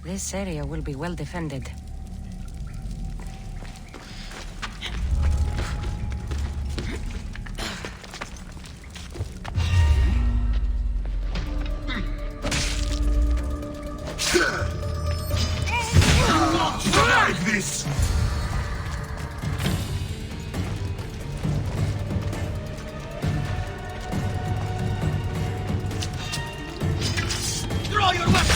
This area will be well defended. Survive this! Draw your weapon!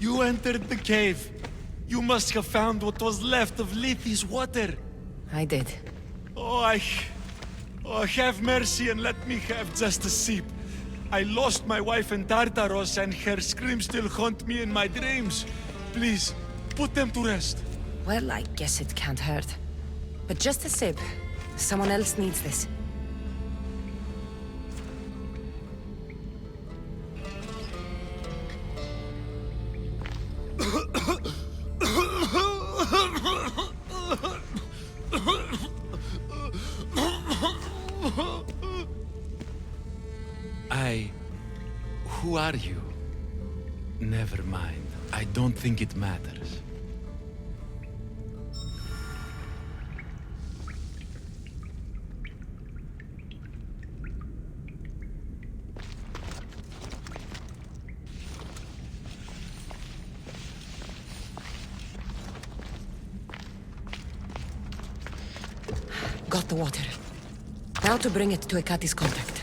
You entered the cave. You must have found what was left of Lethe's water. I did. Oh, have mercy and let me have just a sip. I lost my wife in Tartaros and her screams still haunt me in my dreams. Please, put them to rest. Well, I guess it can't hurt. But just a sip. Someone else needs this. Who are you? Never mind. I don't think it matters. Got the water. Now to bring it to Ekati's contact.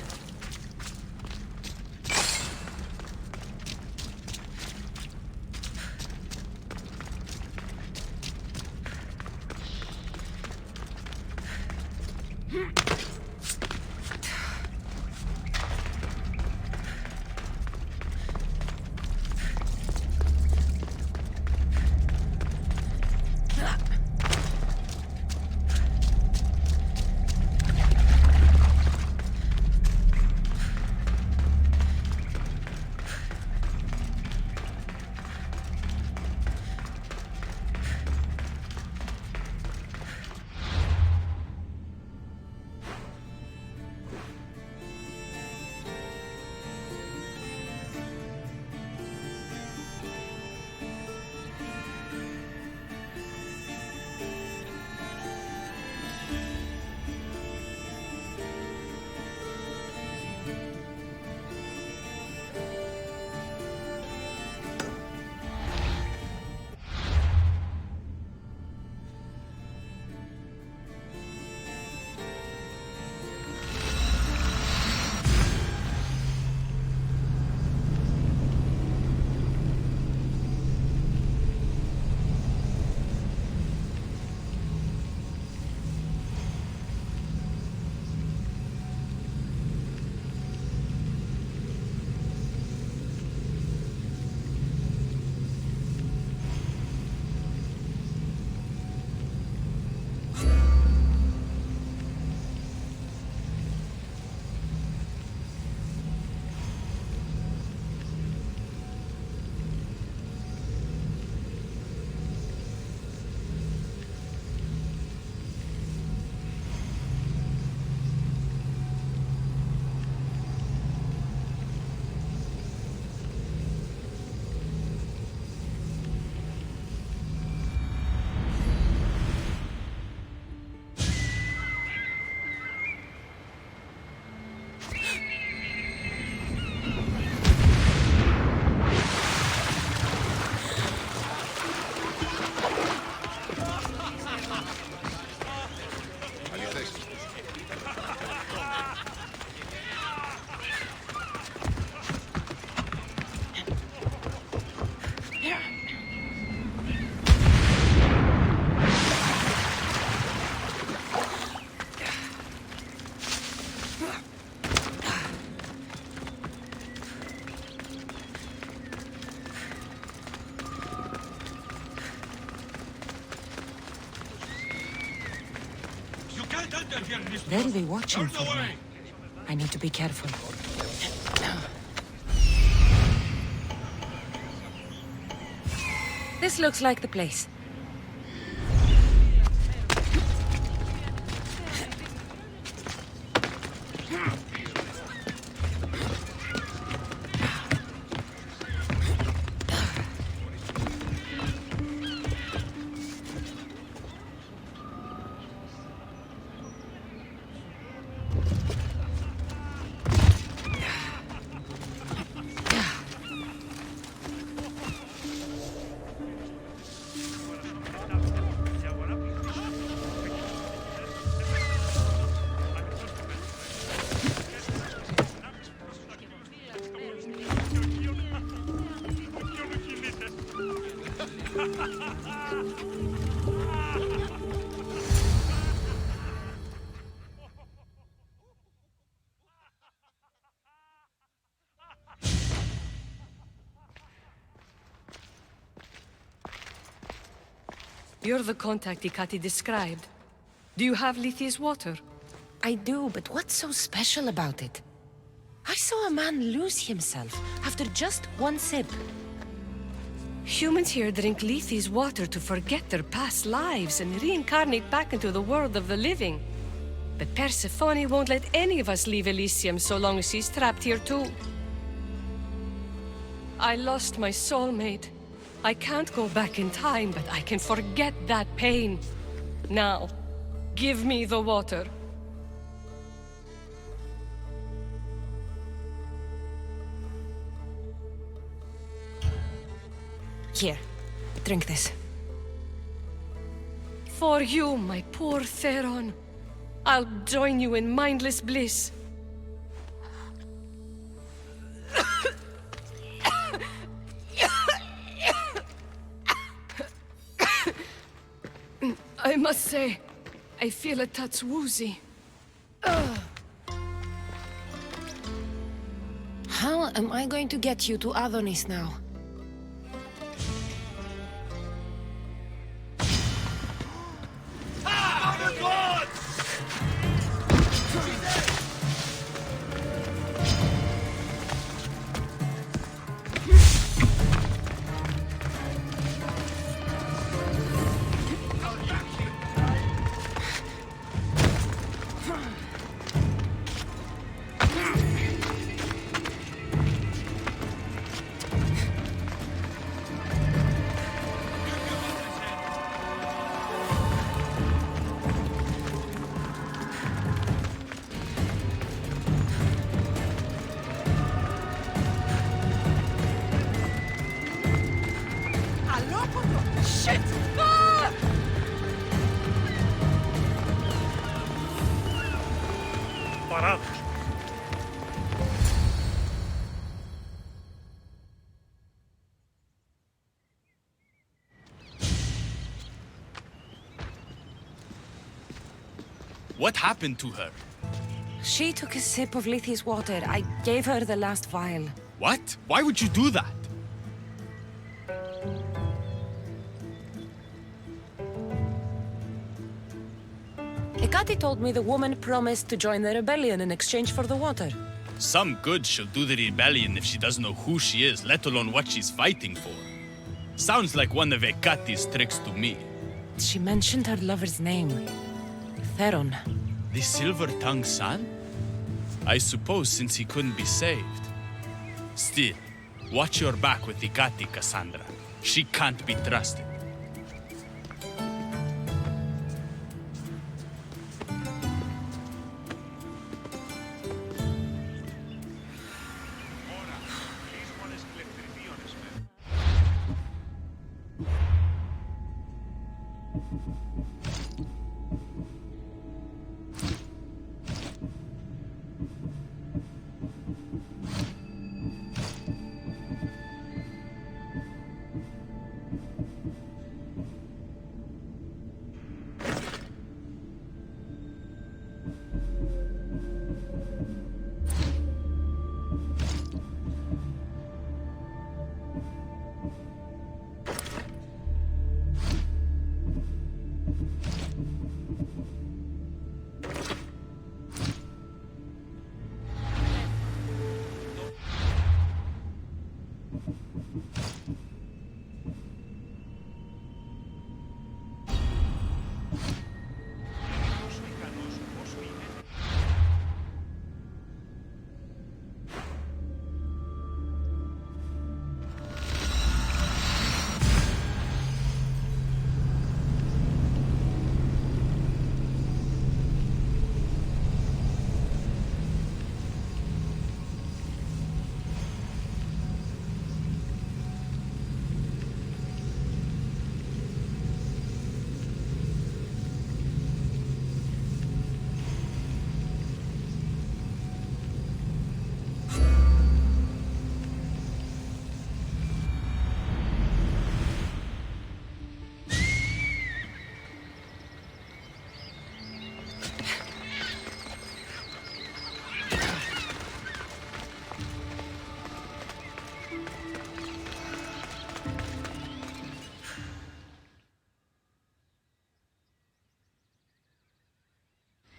They'll be watching for me. I need to be careful. This looks like the place. You're the contact Ikati described. Do you have Lithia's water? I do, but what's so special about it? I saw a man lose himself after just one sip. Humans here drink Lithia's water to forget their past lives and reincarnate back into the world of the living. But Persephone won't let any of us leave Elysium so long as she's trapped here too. I lost my soulmate. I can't go back in time, but I can forget that pain. Now, give me the water. Here, drink this. For you, my poor Theron. I'll join you in mindless bliss. I must say, I feel a touch woozy. How am I going to get you to Adonis now? Shit! Ah! Parado. What happened to her? She took a sip of Lithia's water. I gave her the last vial. What? Why would you do that? Hecate told me the woman promised to join the rebellion in exchange for the water. Some good she'll do the rebellion if she doesn't know who she is, let alone what she's fighting for. Sounds like one of Hecate's tricks to me. She mentioned her lover's name. Theron. The Silver-Tongued Son? I suppose since he couldn't be saved. Still, watch your back with Hecate, Cassandra. She can't be trusted.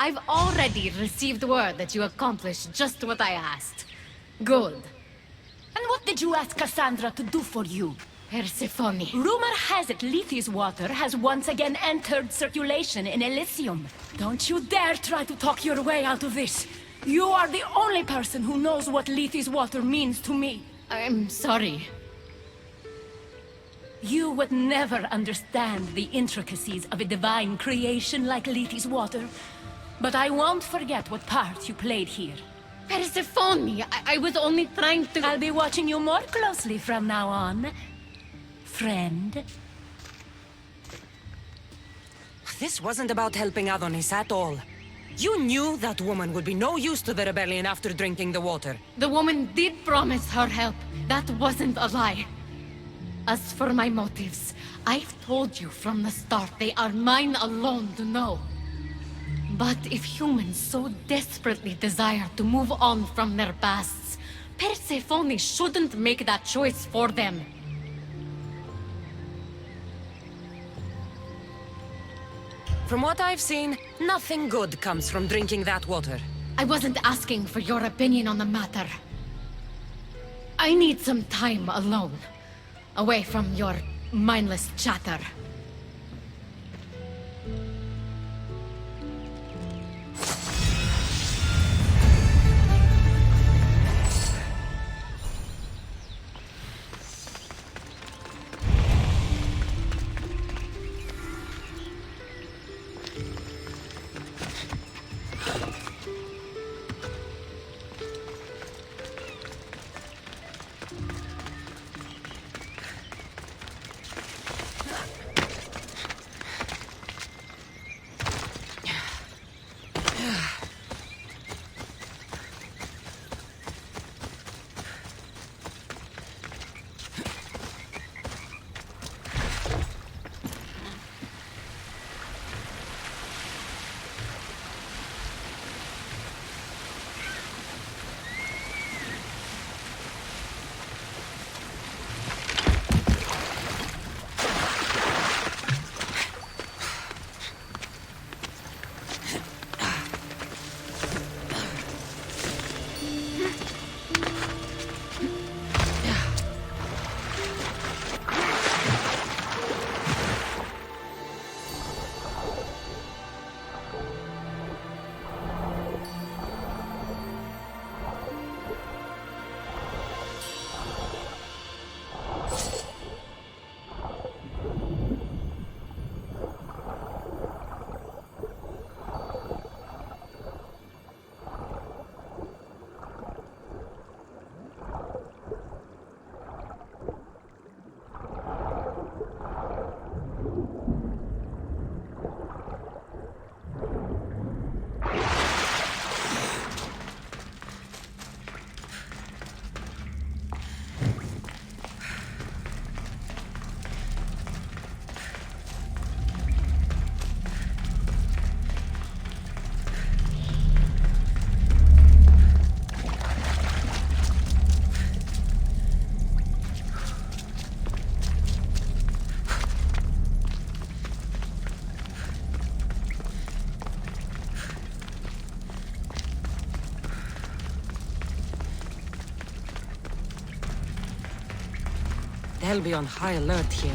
I've already received word that you accomplished just what I asked. Good. And what did you ask Cassandra to do for you? Persephone. Rumor has it Lethe's water has once again entered circulation in Elysium. Don't you dare try to talk your way out of this. You are the only person who knows what Lethe's water means to me. I'm sorry. You would never understand the intricacies of a divine creation like Lethe's water. But I won't forget what part you played here. Persephone, I was only trying to... I'll be watching you more closely from now on, friend. This wasn't about helping Adonis at all. You knew that woman would be no use to the rebellion after drinking the water. The woman did promise her help. That wasn't a lie. As for my motives, I've told you from the start they are mine alone to know. But if humans so desperately desire to move on from their pasts, Persephone shouldn't make that choice for them. From what I've seen, nothing good comes from drinking that water. I wasn't asking for your opinion on the matter. I need some time alone, away from your mindless chatter. They'll be on high alert here.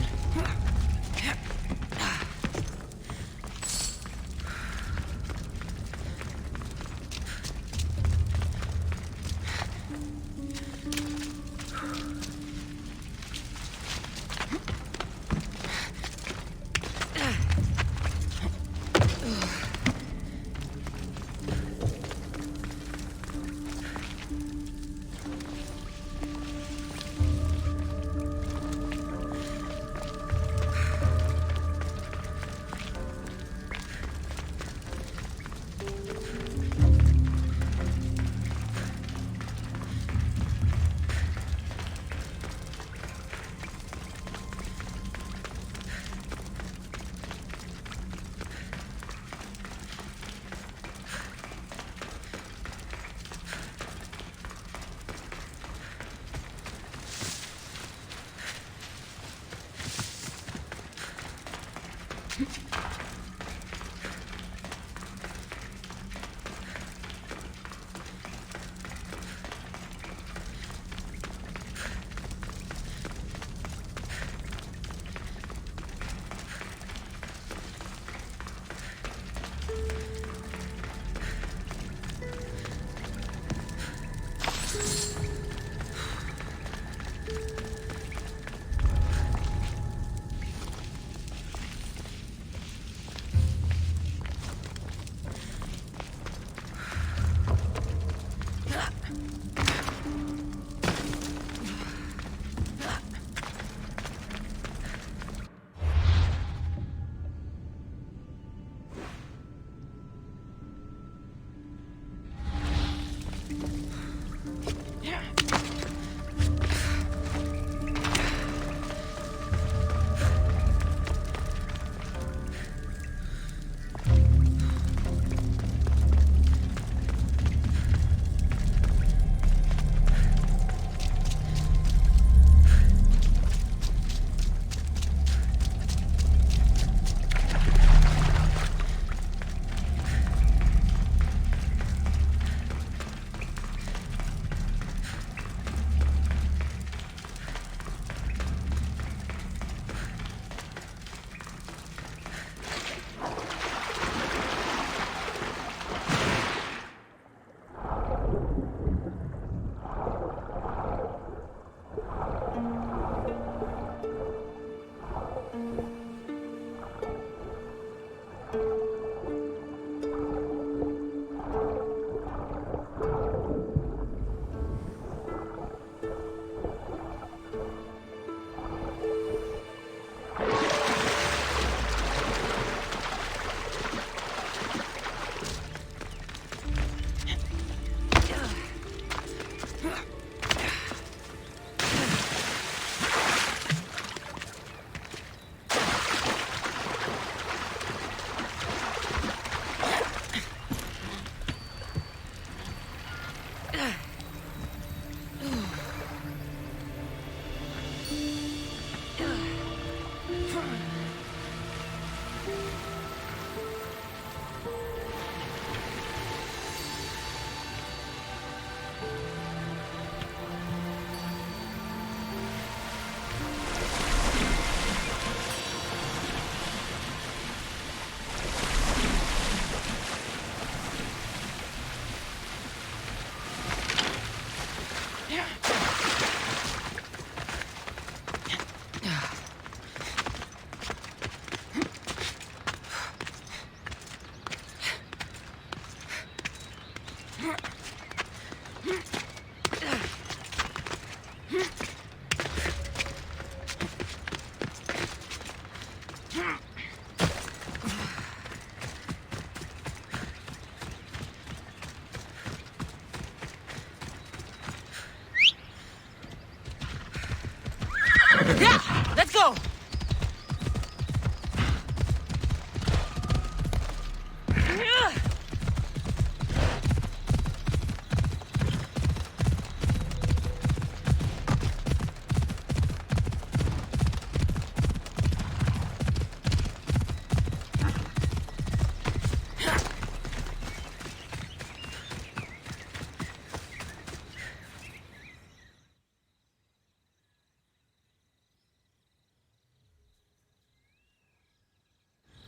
Yeah! Let's go!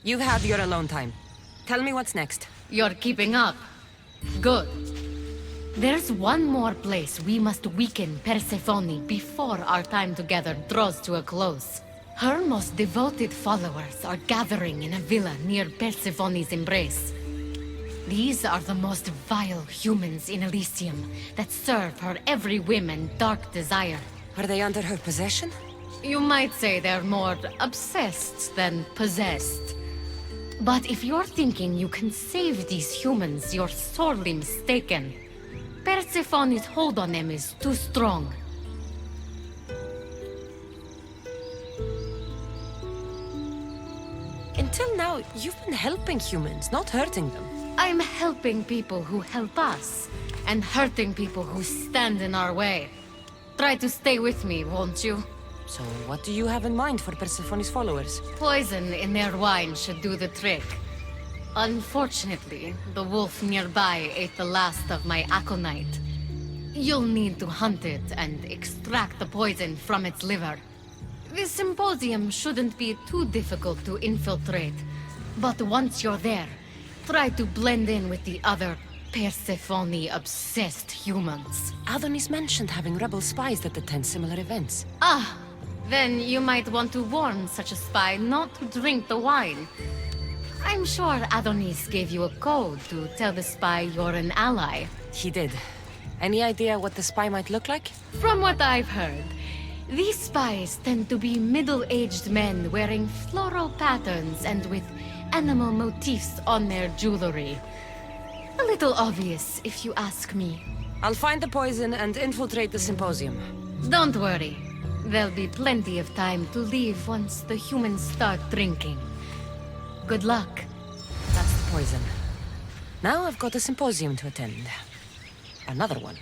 You've had your alone time. Tell me what's next. You're keeping up. Good. There's one more place we must weaken Persephone before our time together draws to a close. Her most devoted followers are gathering in a villa near Persephone's embrace. These are the most vile humans in Elysium that serve her every whim and dark desire. Are they under her possession? You might say they're more obsessed than possessed. But if you're thinking you can save these humans, you're sorely mistaken. Persephone's hold on them is too strong. Until now, you've been helping humans, not hurting them. I'm helping people who help us, and hurting people who stand in our way. Try to stay with me, won't you? So what do you have in mind for Persephone's followers? Poison in their wine should do the trick. Unfortunately, the wolf nearby ate the last of my aconite. You'll need to hunt it and extract the poison from its liver. The symposium shouldn't be too difficult to infiltrate, but once you're there, try to blend in with the other Persephone-obsessed humans. Adonis mentioned having rebel spies that attend similar events. Ah, then you might want to warn such a spy not to drink the wine. I'm sure Adonis gave you a code to tell the spy you're an ally. He did. Any idea what the spy might look like? From what I've heard, these spies tend to be middle-aged men wearing floral patterns and with animal motifs on their jewelry. A little obvious, if you ask me. I'll find the poison and infiltrate the symposium. Don't worry. There'll be plenty of time to leave once the humans start drinking. Good luck. That's the poison. Now I've got a symposium to attend. Another one.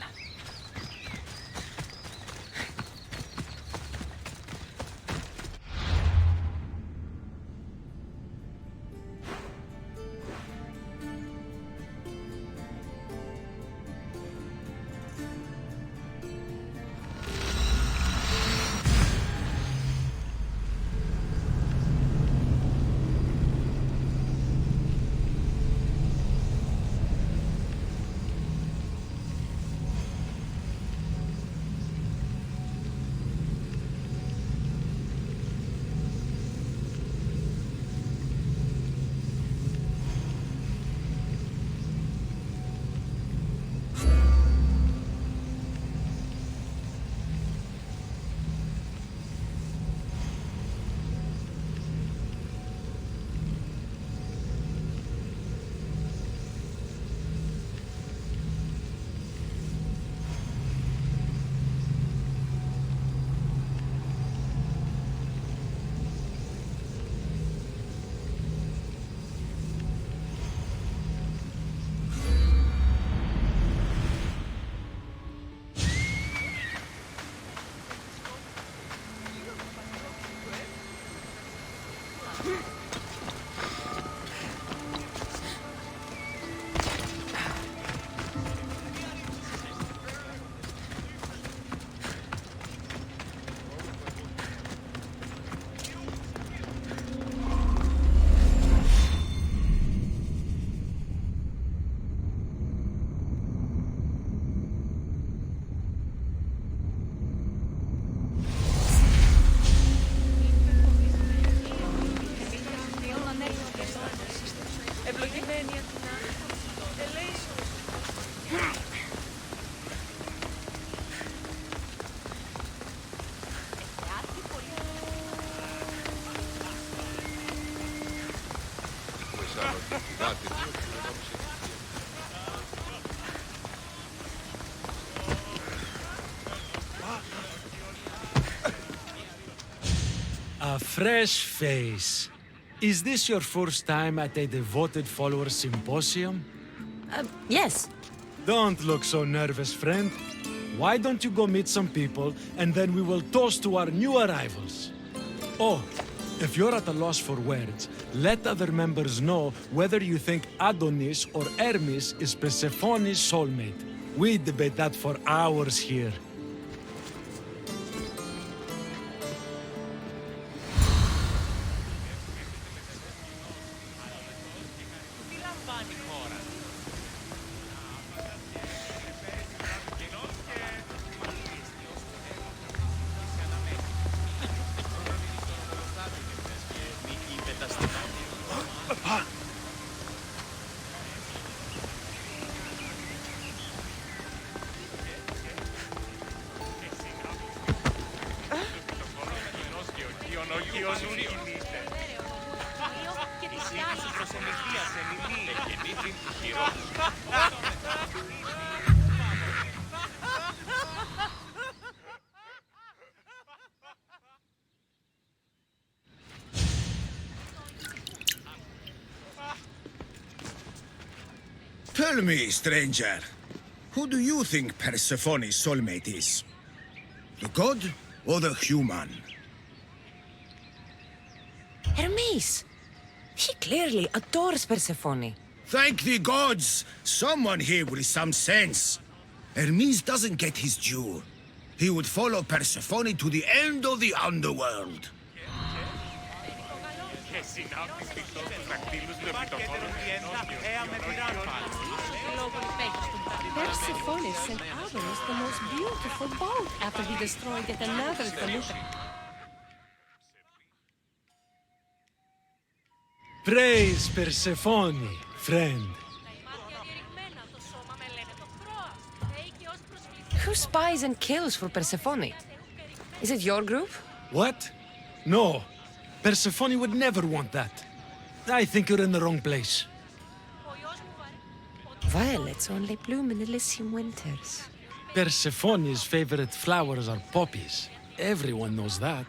A fresh face. Is this your first time at a devoted follower symposium? Yes. Don't look so nervous, friend. Why don't you go meet some people, and then we will toast to our new arrivals? Oh, if you're at a loss for words, let other members know whether you think Adonis or Hermes is Persephone's soulmate. We debate that for hours here. Ποιος σου κινείται. Η σύγχυση σου προσομηθίασε, Λιλί. Εγεννήθην του χειρός. Tell me, stranger, who do you think Persephone's soulmate is? The god or the human? Hermes! He clearly adores Persephone. Thank the gods! Someone here with some sense. Hermes doesn't get his due. He would follow Persephone to the end of the underworld. Persephone sent Adonis the most beautiful boat after he destroyed yet another Demeter. Praise Persephone, friend. Who spies and kills for Persephone? Is it your group? What? No. Persephone would never want that. I think you're in the wrong place. Violets only bloom in Elysium winters. Persephone's favorite flowers are poppies. Everyone knows that.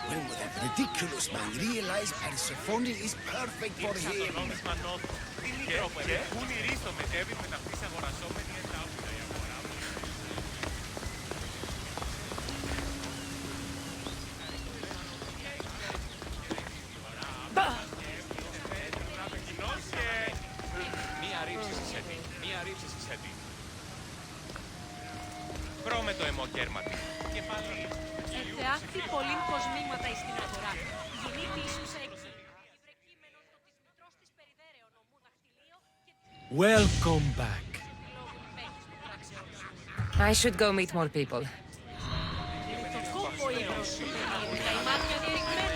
When would that ridiculous man realize Persephone is perfect for him? Πρώμε το αιμοκέρματι. Και πάλι. Εχθεάχθη πολλήν κοσμήματα εις την αγορά. Γεννήθη ίσως έξι. Υβρεκείμενον το της μητρός της περιδέρεων ομού δαχτυλίο και... Welcome back. I should go meet more people. Το κόπο ύβρος του πεδίου. Τα ημάτια διερριγμένα.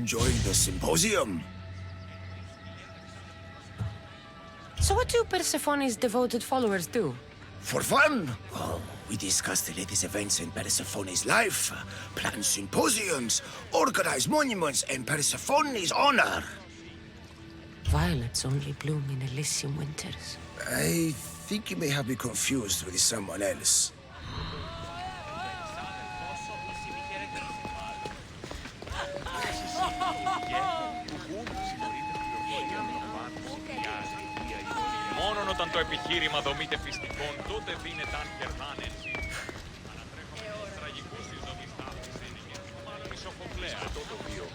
Enjoying the symposium? So what do Persephone's devoted followers do? For fun? Oh, we discuss the latest events in Persephone's life, plan symposiums, organize monuments in Persephone's honor. Violets only bloom in Elysium winters. I think you may have me confused with someone else. Μόνον όταν το επιχείρημα δομείται φυστικών, τότε δίνεται αν κερδάνε εσύ. Ανατρέχομαι τους τραγικούς της δομής τάφης ένιγες, μάλλον η Σοφοκλέα. Στο τοπίο,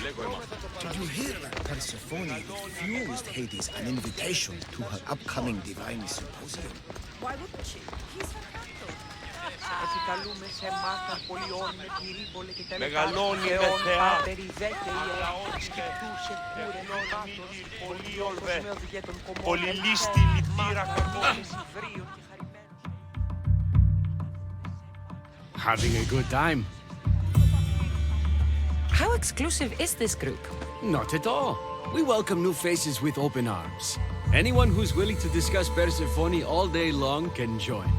λέγω εμάς. Did you hear that Persephone refused Hades an invitation to her upcoming divine symposium? Why wouldn't she? He's her captor. Επικαλούμε σε μάθαν πολιών με πυρήμπολε και τελετά. Μεγαλώνει με θεά. Πάτερη δέκαιη σκεπτούσε κούρενο νάτος. Πολιόλβε. Πολυλίστη λιτήρα κακόνης. Having a good time? How exclusive is this group? Not at all. We welcome new faces with open arms. Anyone who's willing to discuss Persephone all day long can join.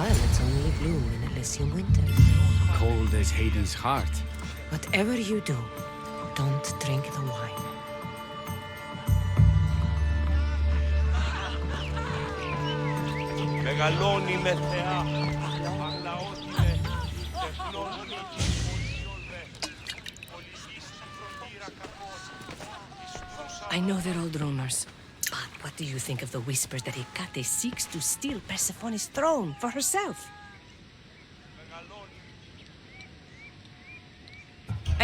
Violets only bloom in Elysium winters. Cold as Hades' heart. Whatever you do, don't drink the wine. Μεγαλώνει με θεά. Αγλαώθη με τεφλώνει. I know they're old rumors, but what do you think of the whispers that Hecate seeks to steal Persephone's throne for herself?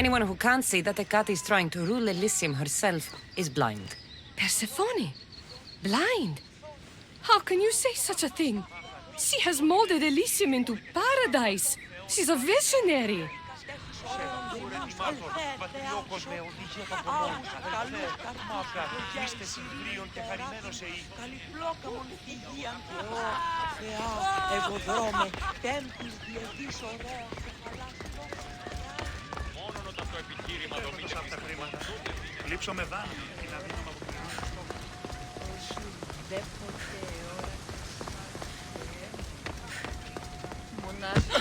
Anyone who can't see that Hecate is trying to rule Elysium herself is blind. Persephone? Blind? How can you say such a thing? She has molded Elysium into paradise. She's a visionary. Εγώ δρόμαι, τέμπλους διετής ωραίων και θαλάσσιων. Μόνον όταν το επιχείρημα δομείται πιστικό, τότε δίνεται... Λείψω με δάνεια και να δίνω από Δεν ποτέ ώρα. Μονάχα.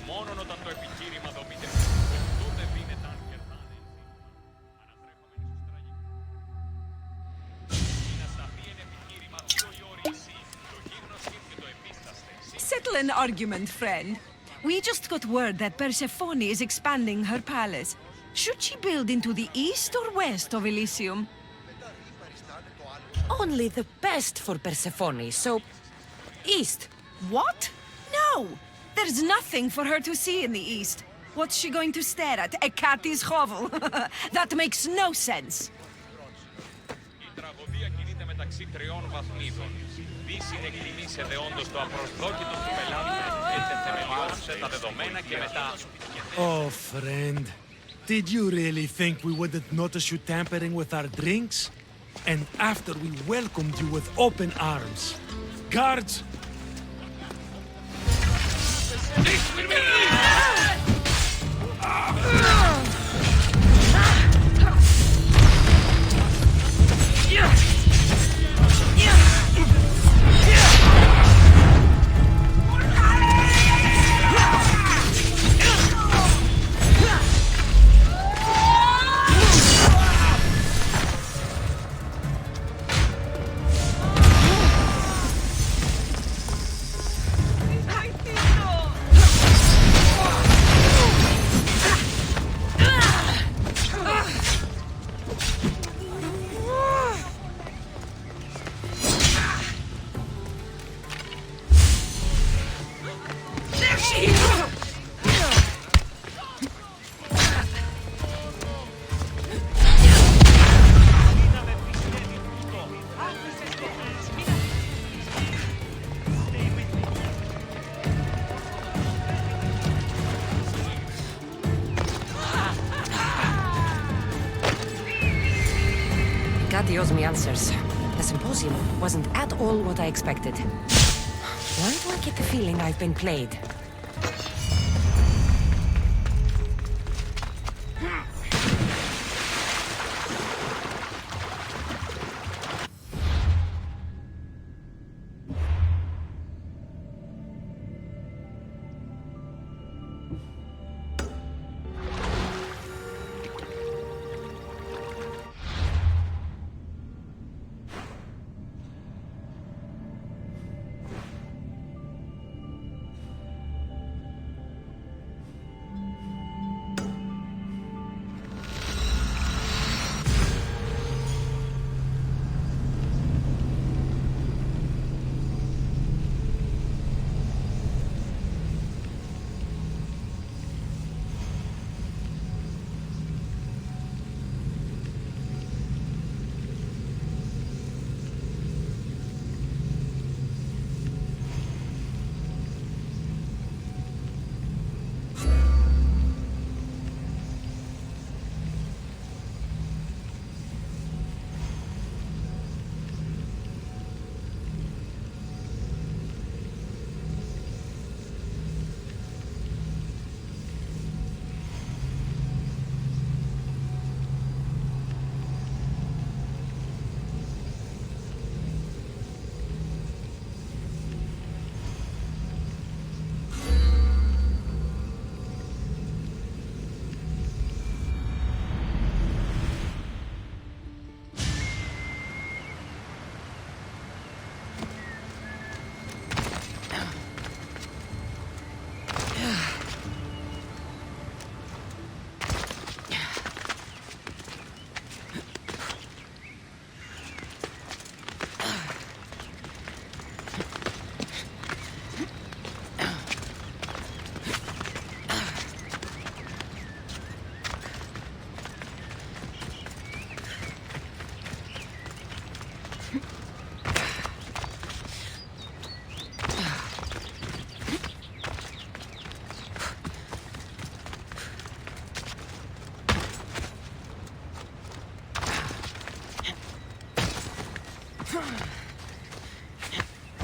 Μόνον όταν το επιχείρημα δομείται πιστικό, τότε δίνεται αν κερδάνε. Ανατρέχομενοι στους τραγικούς. Είναι ασταθή εν επιχείρημα 2 οι όροι εσύ. Το γίγνος και το επίσταστε. Settle an argument, friend. We just got word that Persephone is expanding her palace. Should she build into the east or west of Elysium? Only the best for Persephone, so... East. What? No! There's nothing for her to see in the east. What's she going to stare at? A cat's hovel? That makes no sense. Η τραγωδία κινείται μεταξύ 3 βαθμίδων. Δύσιν εκτιμήσε δεόντως το απροσδόκητο του πελάτη, έτσι θεμελιώσε τα δεδομένα και μετά... Oh, friend. Did you really think we wouldn't notice you tampering with our drinks? And after we welcomed you with open arms. Guards! Gatti owes me answers. The symposium wasn't at all what I expected. Why do I get the feeling I've been played?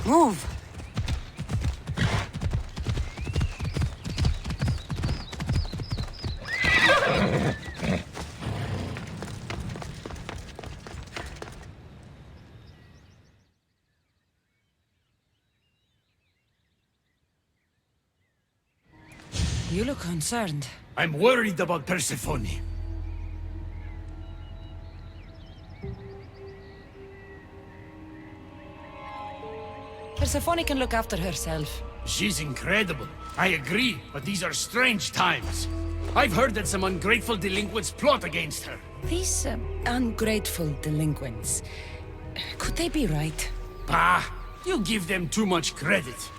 Move! You look concerned. I'm worried about Persephone. Persephone can look after herself. She's incredible. I agree, but these are strange times. I've heard that some ungrateful delinquents plot against her. These ungrateful delinquents. Could they be right? Bah! You give them too much credit.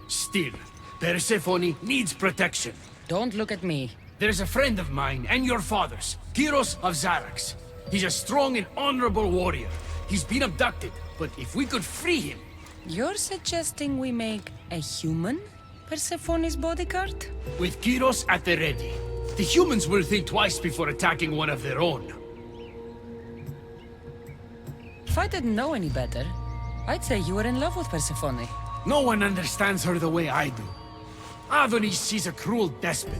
Still, Persephone needs protection. Don't look at me. There's a friend of mine and your father's, Kyros of Xarax. He's a strong and honorable warrior. He's been abducted, but if we could free him... You're suggesting we make a human Persephone's bodyguard? With Kyros at the ready, the humans will think twice before attacking one of their own. If I didn't know any better, I'd say you were in love with Persephone. No one understands her the way I do. Adonis, she's a cruel despot.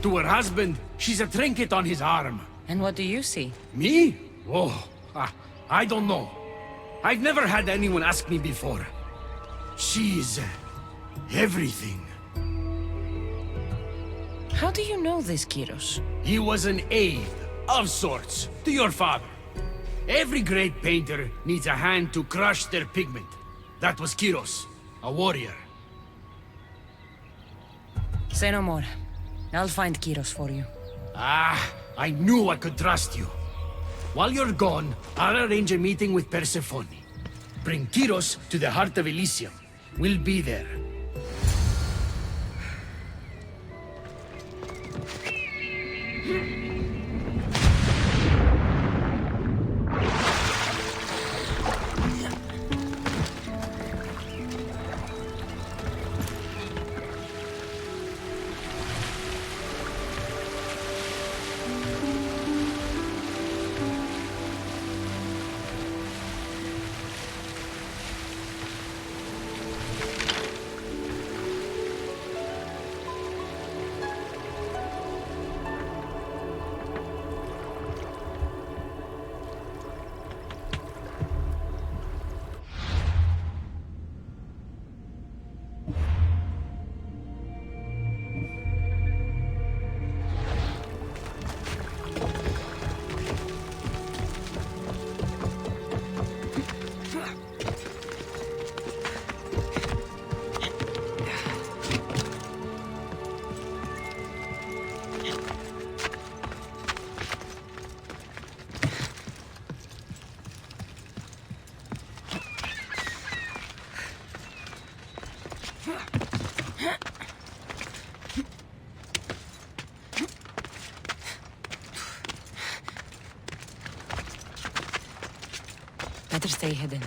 To her husband, she's a trinket on his arm. And what do you see? Me? Oh, I don't know. I've never had anyone ask me before. She's... everything. How do you know this, Kyros? He was an aide, of sorts, to your father. Every great painter needs a hand to crush their pigment. That was Kyros, a warrior. Say no more. I'll find Kyros for you. Ah, I knew I could trust you. While you're gone, I'll arrange a meeting with Persephone. Bring Kyros to the heart of Elysium. We'll be there. Better stay hidden.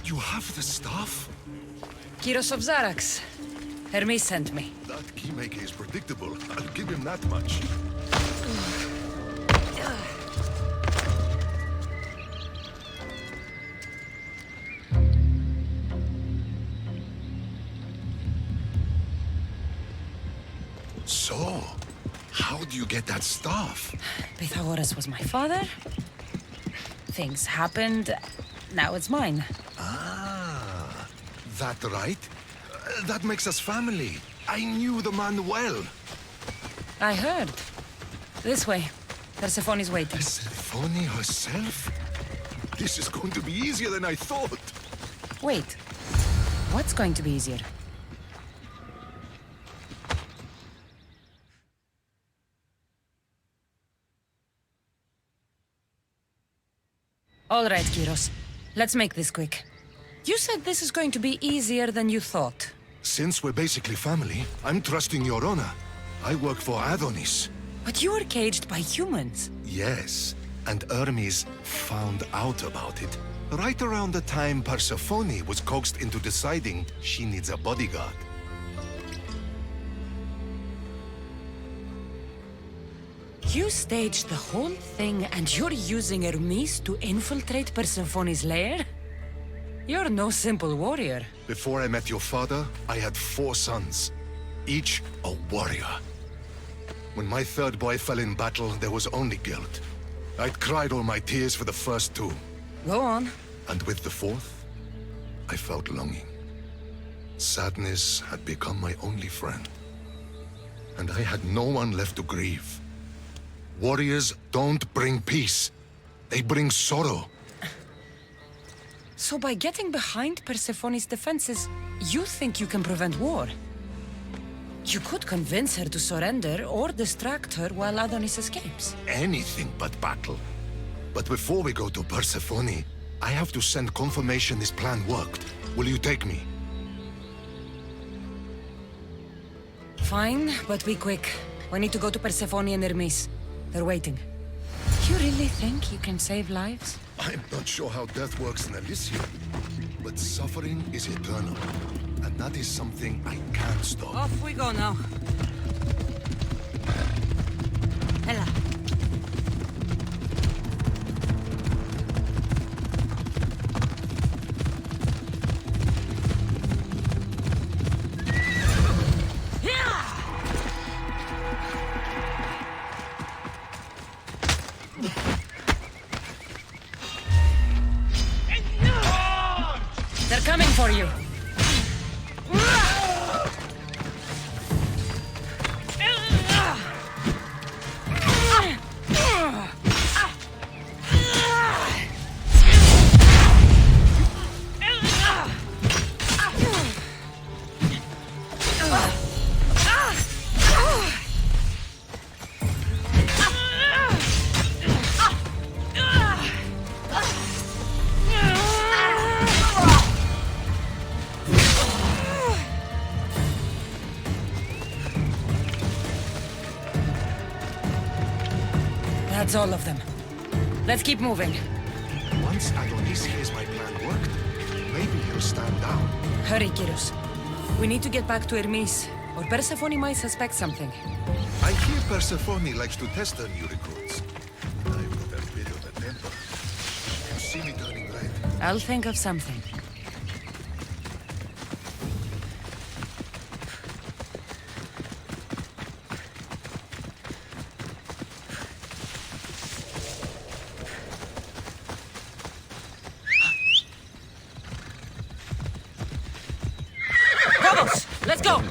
You have the stuff? Kyros of Xarax. Hermes sent me. That keymaker is predictable. I'll give him that much. So, how do you get that stuff? Pythagoras was my father. Things happened. Now it's mine. Ah, that right? That makes us family. I knew the man well. I heard. This way. Persephone's waiting. Persephone herself? This is going to be easier than I thought. Wait. What's going to be easier? All right, Kyros. Let's make this quick. You said this is going to be easier than you thought. Since we're basically family, I'm trusting your honor. I work for Adonis. But you were caged by humans. Yes, and Hermes found out about it. Right around the time Persephone was coaxed into deciding she needs a bodyguard. You staged the whole thing and you're using Hermes to infiltrate Persephone's lair? You're no simple warrior. Before I met your father, I had 4 sons, each a warrior. When my third boy fell in battle, there was only guilt. I'd cried all my tears for the first 2. Go on. And with the 4th, I felt longing. Sadness had become my only friend. And I had no one left to grieve. Warriors don't bring peace. They bring sorrow. So by getting behind Persephone's defenses, you think you can prevent war? You could convince her to surrender or distract her while Adonis escapes. Anything but battle. But before we go to Persephone, I have to send confirmation this plan worked. Will you take me? Fine, but be quick. We need to go to Persephone and Hermes. They're waiting. You really think you can save lives? I'm not sure how death works in Elysium, but suffering is eternal. And that is something I can't stop. Off we go now. Ella. They're coming for you. That's all of them. Let's keep moving. Once Adonis hears my plan worked, maybe he'll stand down. Hurry, Kyros. We need to get back to Hermes, or Persephone might suspect something. I hear Persephone likes to test her new recruits. I've got a bit of a temper. You see me turning red. I'll think of something. Let's go!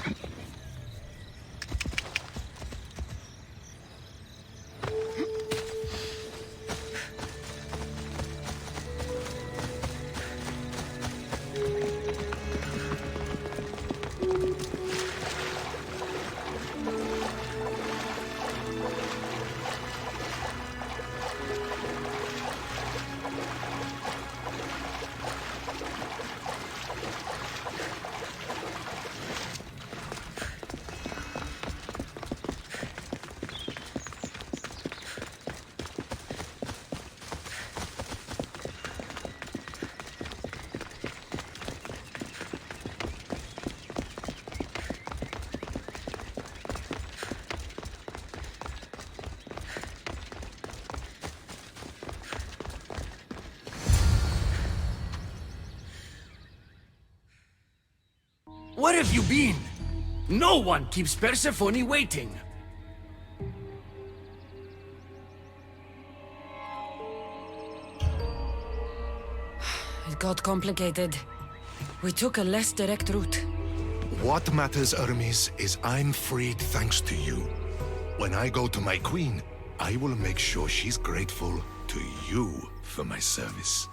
Where have you been? No one keeps Persephone waiting. It got complicated. We took a less direct route. What matters, Hermes, is I'm freed thanks to you. When I go to my queen, I will make sure she's grateful to you for my service.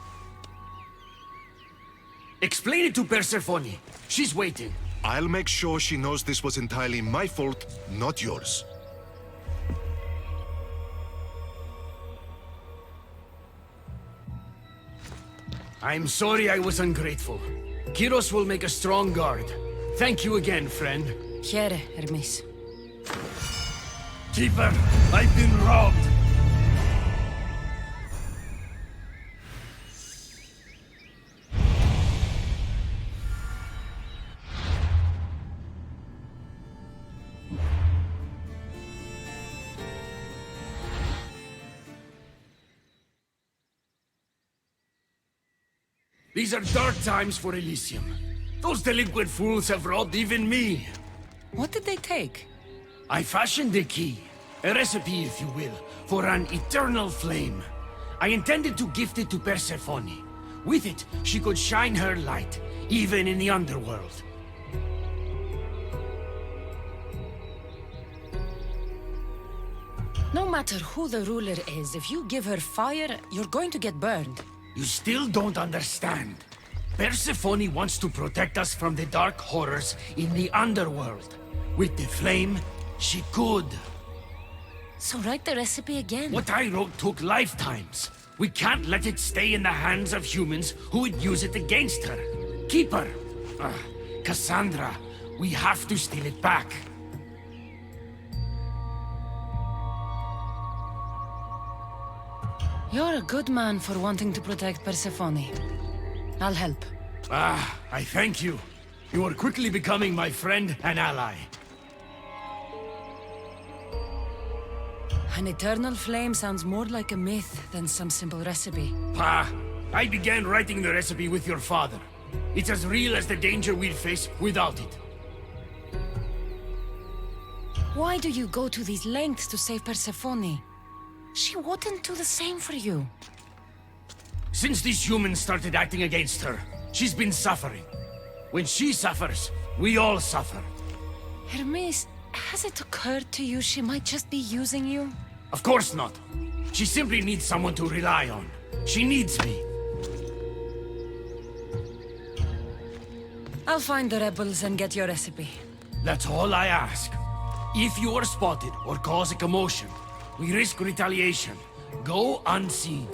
Explain it to Persephone. She's waiting. I'll make sure she knows this was entirely my fault, not yours. I'm sorry I was ungrateful. Kiros will make a strong guard. Thank you again, friend. Here, Hermes. Keeper, I've been robbed. These are dark times for Elysium. Those delinquent fools have robbed even me. What did they take? I fashioned a key, a recipe if you will, for an eternal flame. I intended to gift it to Persephone. With it, she could shine her light, even in the underworld. No matter who the ruler is, if you give her fire, you're going to get burned. You still don't understand. Persephone wants to protect us from the dark horrors in the underworld. With the flame, she could. So write the recipe again. What I wrote took lifetimes. We can't let it stay in the hands of humans who would use it against her. Keep her. Cassandra, we have to steal it back. You're a good man for wanting to protect Persephone. I'll help. I thank you. You are quickly becoming my friend and ally. An eternal flame sounds more like a myth than some simple recipe. I began writing the recipe with your father. It's as real as the danger we'd face without it. Why do you go to these lengths to save Persephone? She wouldn't do the same for you. Since these humans started acting against her, she's been suffering. When she suffers, we all suffer. Hermes, has it occurred to you she might just be using you? Of course not. She simply needs someone to rely on. She needs me. I'll find the rebels and get your recipe. That's all I ask. If you are spotted or cause a commotion, we risk retaliation. Go unseen.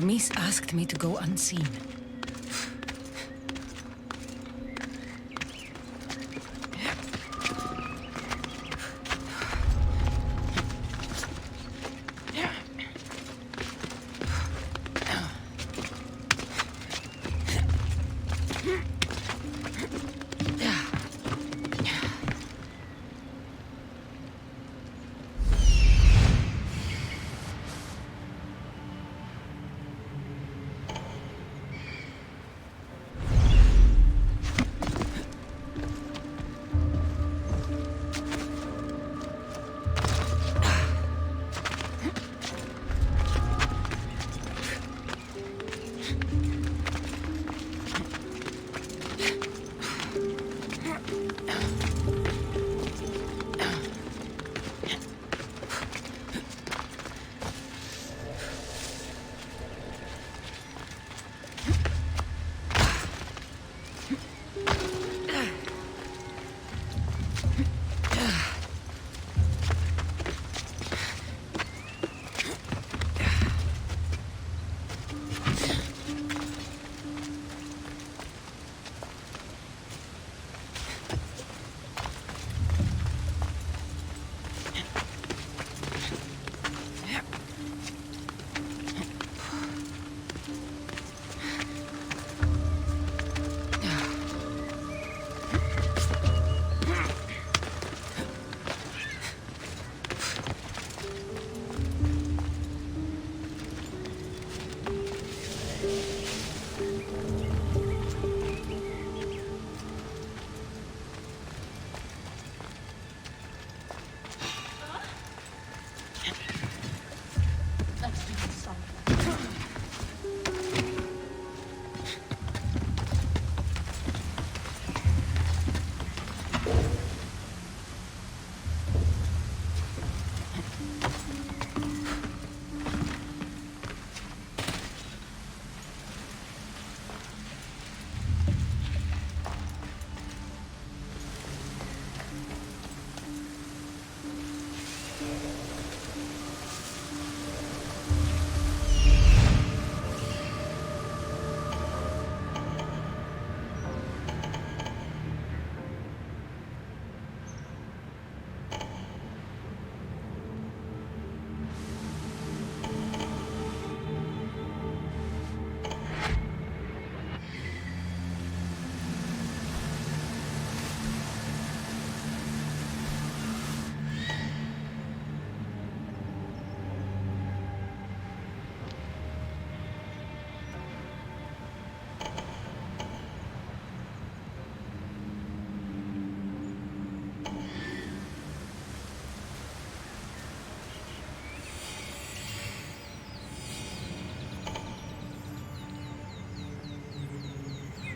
Hermes asked me to go unseen.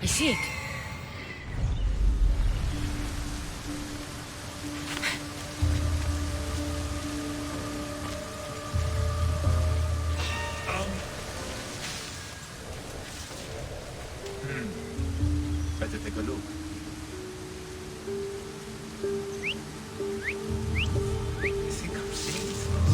I see it. Better take a look. I think I'm seeing things.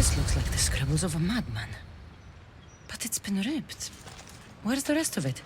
This looks like the scribbles of a madman. But it's been ripped. Where's the rest of it?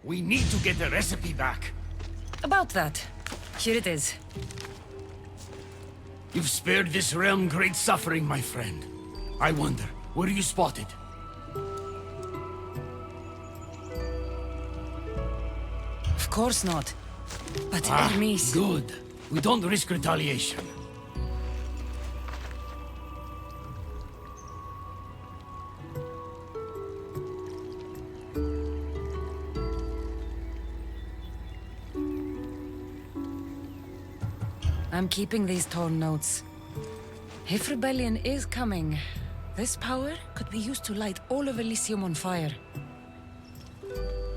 We need to get the recipe back. About that. Here it is. You've spared this realm great suffering, my friend. I wonder, were you spotted? Of course not. But Hermes... Good. We don't risk retaliation. I'm keeping these torn notes. If rebellion is coming, this power could be used to light all of Elysium on fire.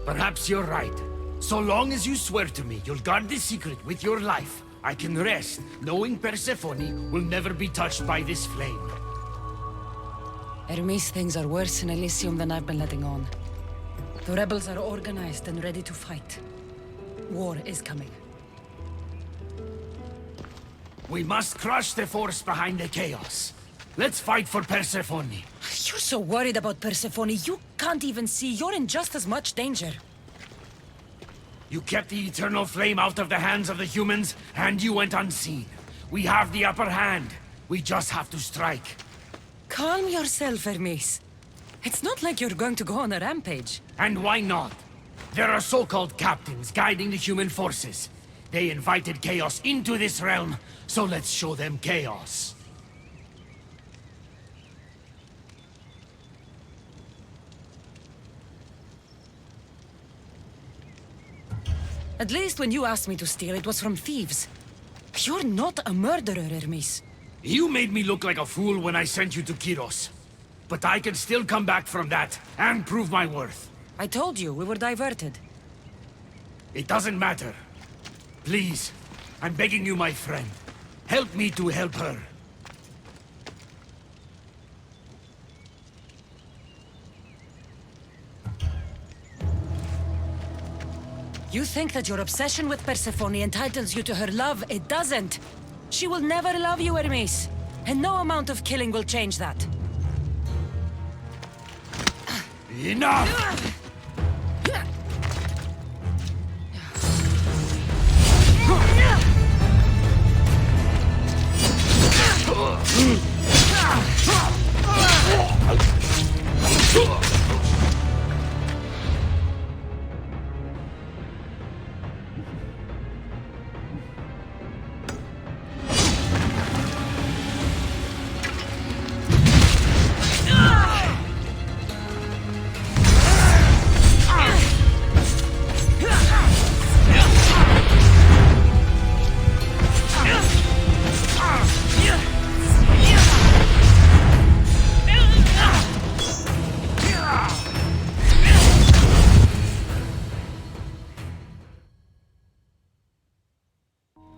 Perhaps you're right. So long as you swear to me you'll guard this secret with your life, I can rest knowing Persephone will never be touched by this flame. Hermes, things are worse in Elysium than I've been letting on. The rebels are organized and ready to fight. War is coming. We must crush the force behind the chaos. Let's fight for Persephone. You're so worried about Persephone, you can't even see you're in just as much danger. You kept the eternal flame out of the hands of the humans, and you went unseen. We have the upper hand. We just have to strike. Calm yourself, Hermes. It's not like you're going to go on a rampage. And why not? There are so-called captains guiding the human forces. They invited chaos into this realm, so let's show them chaos. At least when you asked me to steal, it was from thieves. You're not a murderer, Hermes. You made me look like a fool when I sent you to Kyros. But I can still come back from that, and prove my worth. I told you, we were diverted. It doesn't matter. Please, I'm begging you, my friend. Help me to help her. You think that your obsession with Persephone entitles you to her love? It doesn't. She will never love you, Hermes. And no amount of killing will change that. Enough!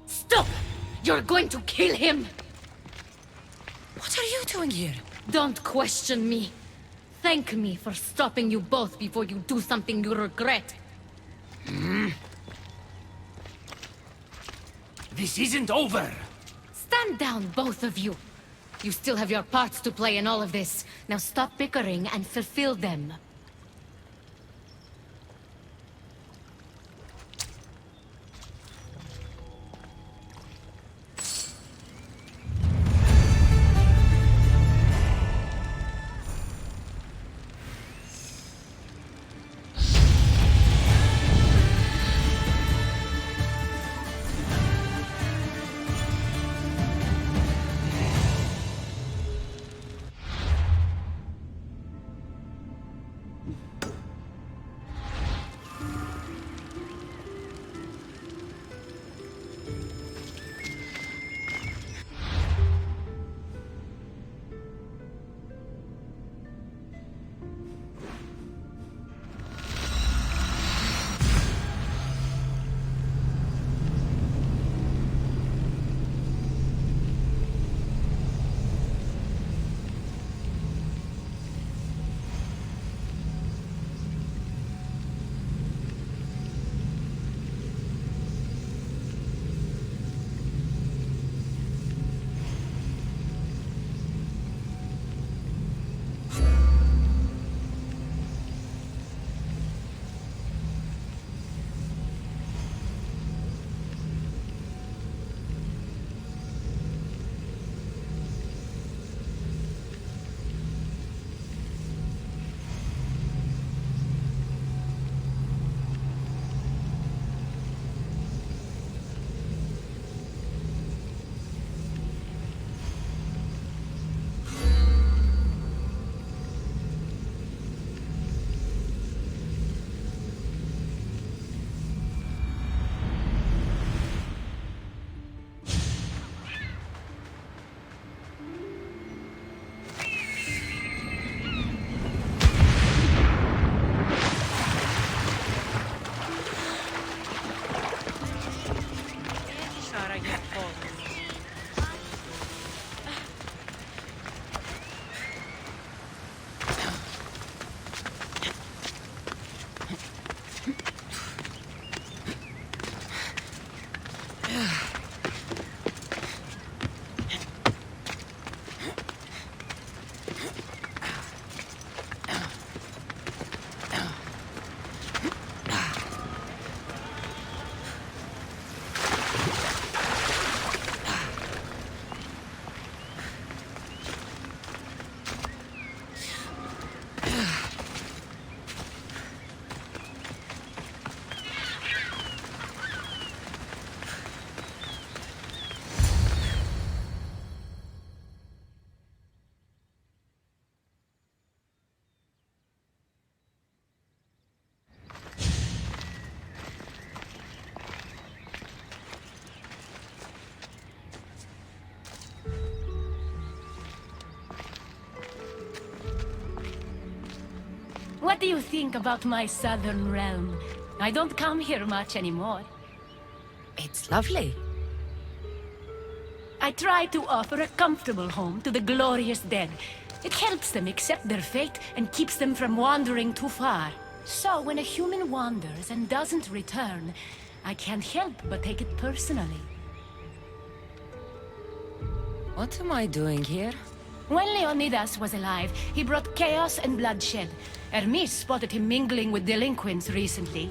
Stop! You're going to kill him! What are you doing here? Don't question me. Thank me for stopping you both before you do something you regret. This isn't over! Stand down, both of you. You still have your parts to play in all of this. Now stop bickering and fulfill them. What do you think about my southern realm? I don't come here much anymore. It's lovely. I try to offer a comfortable home to the glorious dead. It helps them accept their fate and keeps them from wandering too far. So when a human wanders and doesn't return, I can't help but take it personally. What am I doing here? When Leonidas was alive, he brought chaos and bloodshed. Hermes spotted him mingling with delinquents recently.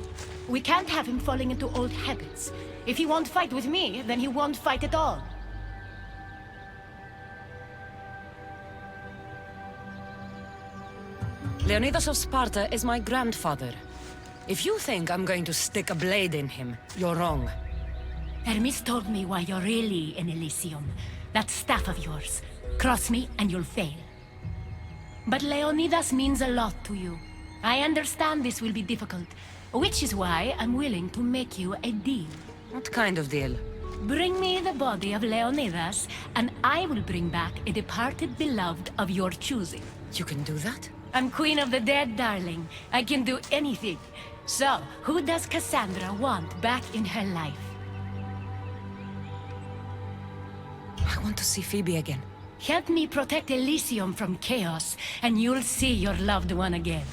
We can't have him falling into old habits. If he won't fight with me, then he won't fight at all. Leonidas of Sparta is my grandfather. If you think I'm going to stick a blade in him, you're wrong. Hermes told me why you're really in Elysium. That staff of yours. Cross me and you'll fail. But Leonidas means a lot to you. I understand this will be difficult, which is why I'm willing to make you a deal. What kind of deal? Bring me the body of Leonidas, and I will bring back a departed beloved of your choosing. You can do that? I'm queen of the dead, darling. I can do anything. So, who does Cassandra want back in her life? I want to see Phoebe again. Help me protect Elysium from chaos, and you'll see your loved one again.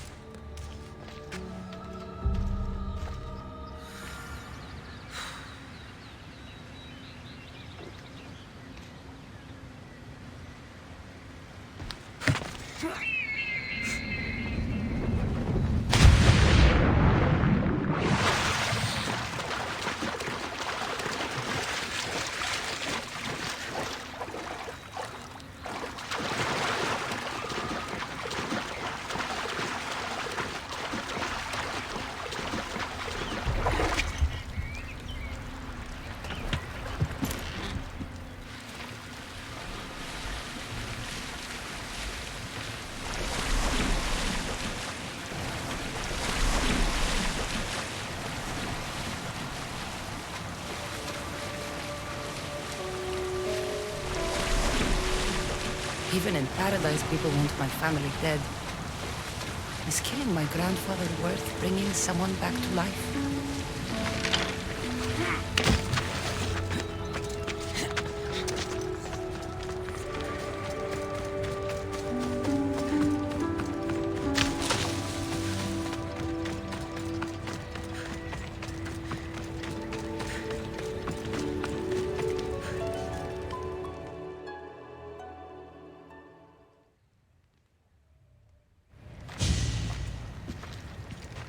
Even in paradise, people want my family dead. Is killing my grandfather worth bringing someone back to life?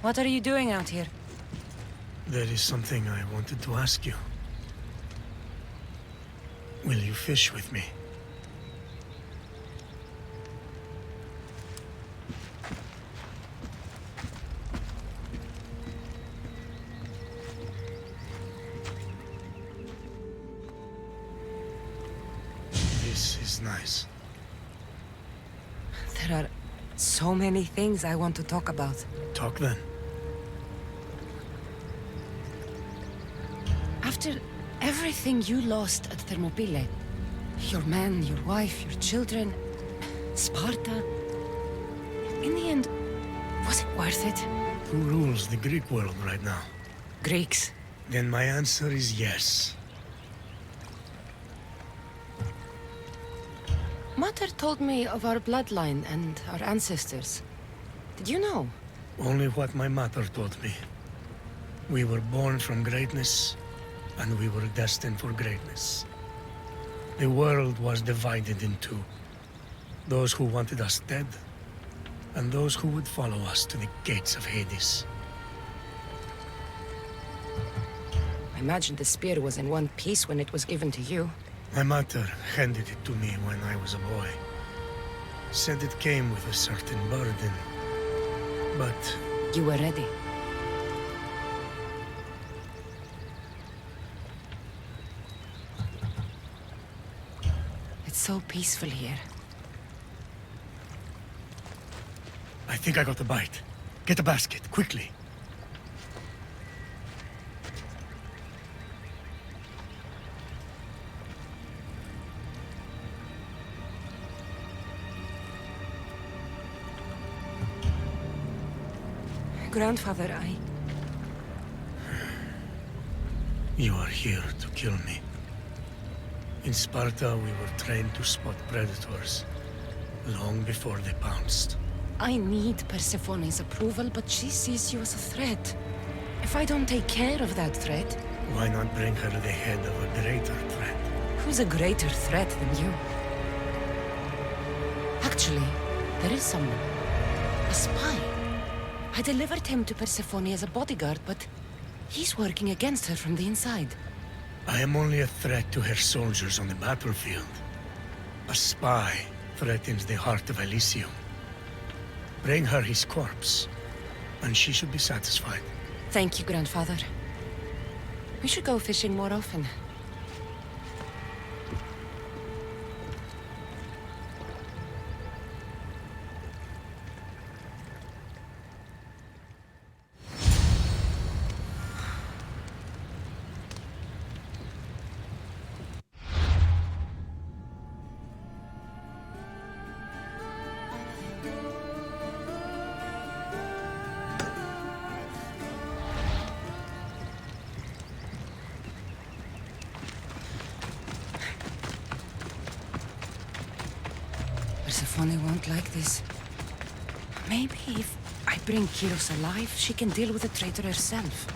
What are you doing out here? There is something I wanted to ask you. Will you fish with me? This is nice. There are so many things I want to talk about. Talk then. After everything you lost at Thermopylae, your men, your wife, your children, Sparta, in the end, was it worth it? Who rules the Greek world right now? Greeks. Then my answer is yes. Mater told me of our bloodline and our ancestors. Did you know? Only what my mother told me. We were born from greatness, and we were destined for greatness. The world was divided in two. Those who wanted us dead, and those who would follow us to the gates of Hades. I imagine the spear was in one piece when it was given to you. My mother handed it to me when I was a boy. Said it came with a certain burden. But... You were ready. It's so peaceful here. I think I got a bite. Get a basket, quickly. Grandfather, You are here to kill me. In Sparta, we were trained to spot predators, long before they pounced. I need Persephone's approval, but she sees you as a threat. If I don't take care of that threat... Why not bring her the head of a greater threat? Who's a greater threat than you? Actually, there is someone. A spy. I delivered him to Persephone as a bodyguard, but he's working against her from the inside. I am only a threat to her soldiers on the battlefield. A spy threatens the heart of Elysium. Bring her his corpse, and she should be satisfied. Thank you, Grandfather. We should go fishing more often. Persephone won't like this. Maybe if I bring Kyros alive, she can deal with the traitor herself.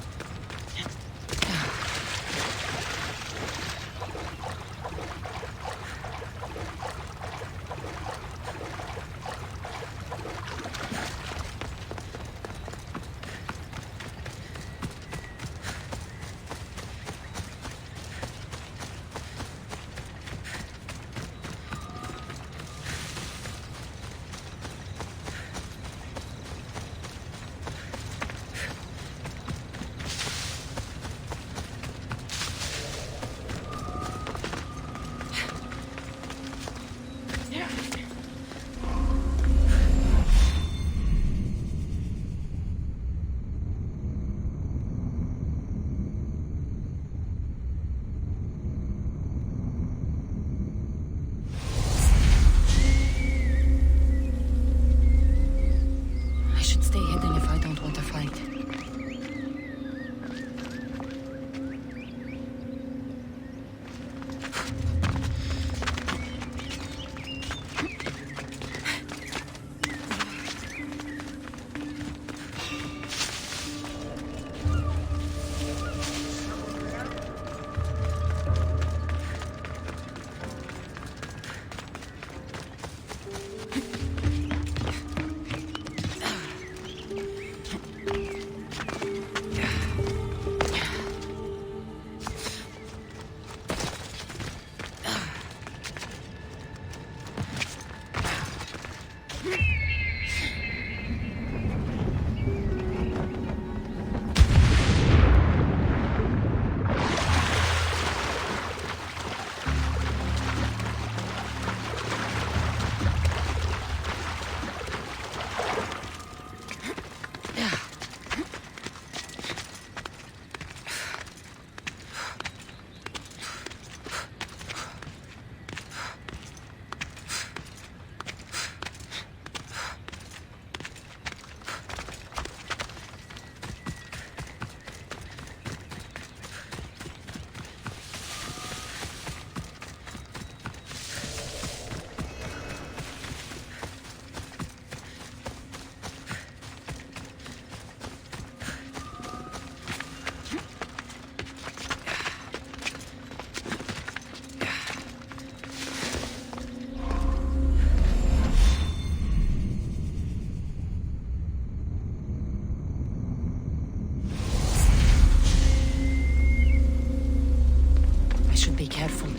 careful.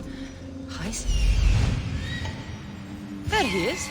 Heis? There he is.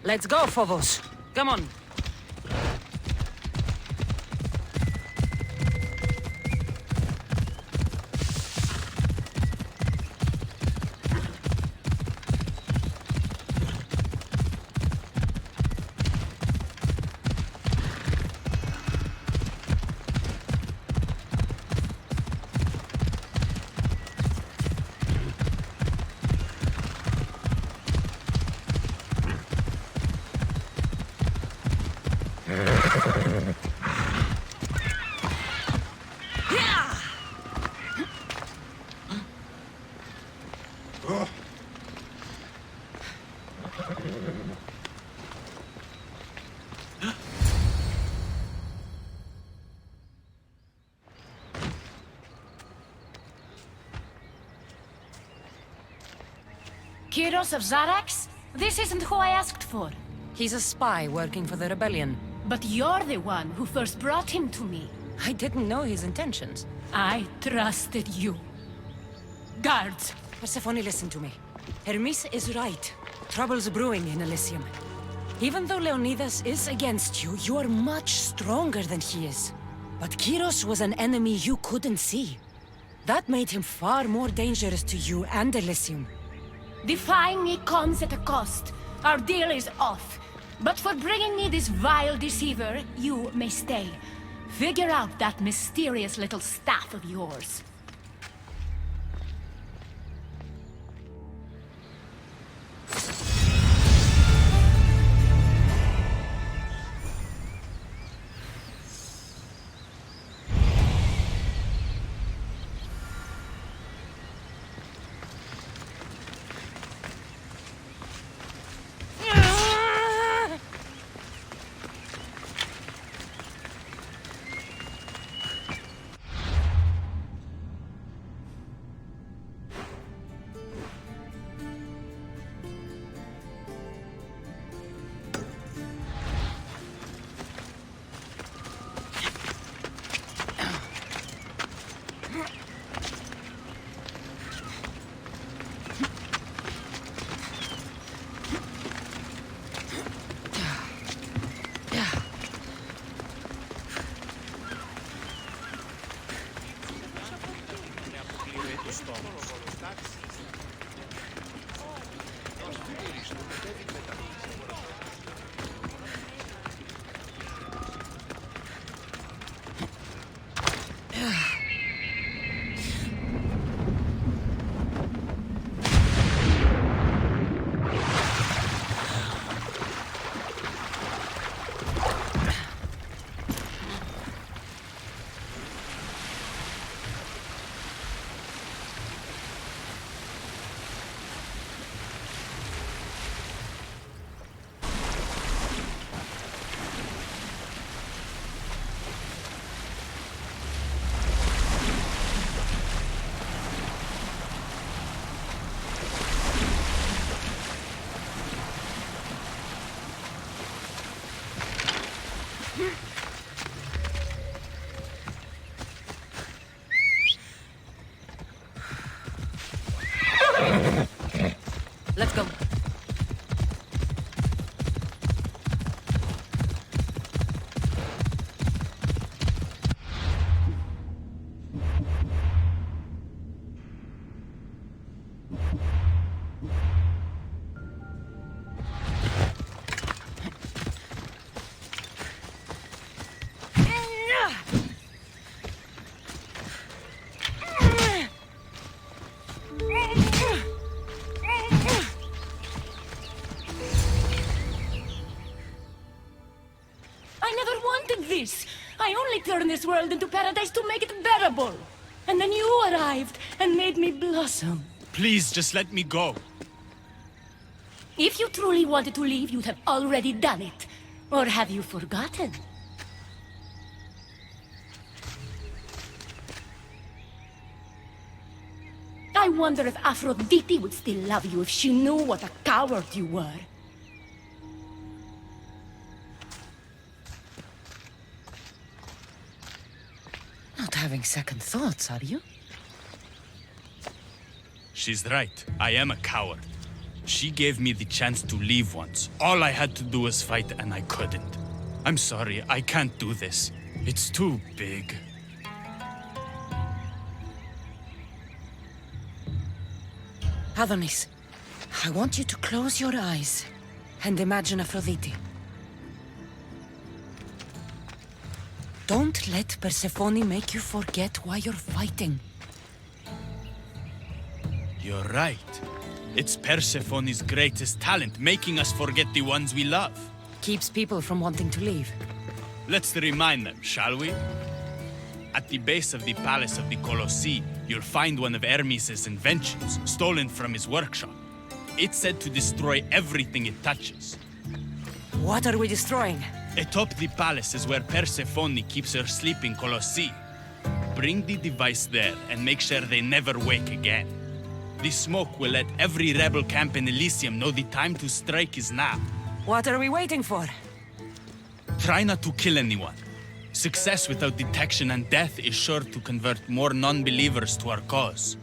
Let's go, Phobos. Come on. Kyros of Zarax? This isn't who I asked for. He's a spy working for the rebellion. But you're the one who first brought him to me. I didn't know his intentions. I trusted you. Guards! Persephone, listen to me. Hermes is right. Trouble's brewing in Elysium. Even though Leonidas is against you, you are much stronger than he is. But Kyros was an enemy you couldn't see. That made him far more dangerous to you and Elysium. Defying me comes at a cost. Our deal is off. But for bringing me this vile deceiver, you may stay. Figure out that mysterious little staff of yours. Let's go. This. I only turned this world into paradise to make it bearable. And then you arrived and made me blossom. Please, just let me go. If you truly wanted to leave, you'd have already done it. Or have you forgotten? I wonder if Aphrodite would still love you if she knew what a coward you were. Not having second thoughts, are you? She's right. I am a coward. She gave me the chance to leave once. All I had to do was fight, and I couldn't. I'm sorry, I can't do this. It's too big. Adonis, I want you to close your eyes and imagine Aphrodite. Don't let Persephone make you forget why you're fighting. You're right. It's Persephone's greatest talent, making us forget the ones we love. Keeps people from wanting to leave. Let's remind them, shall we? At the base of the Palace of the Colossi, you'll find one of Hermes' inventions, stolen from his workshop. It's said to destroy everything it touches. What are we destroying? Atop the palace is where Persephone keeps her sleeping Colossi. Bring the device there and make sure they never wake again. The smoke will let every rebel camp in Elysium know the time to strike is now. What are we waiting for? Try not to kill anyone. Success without detection and death is sure to convert more non-believers to our cause.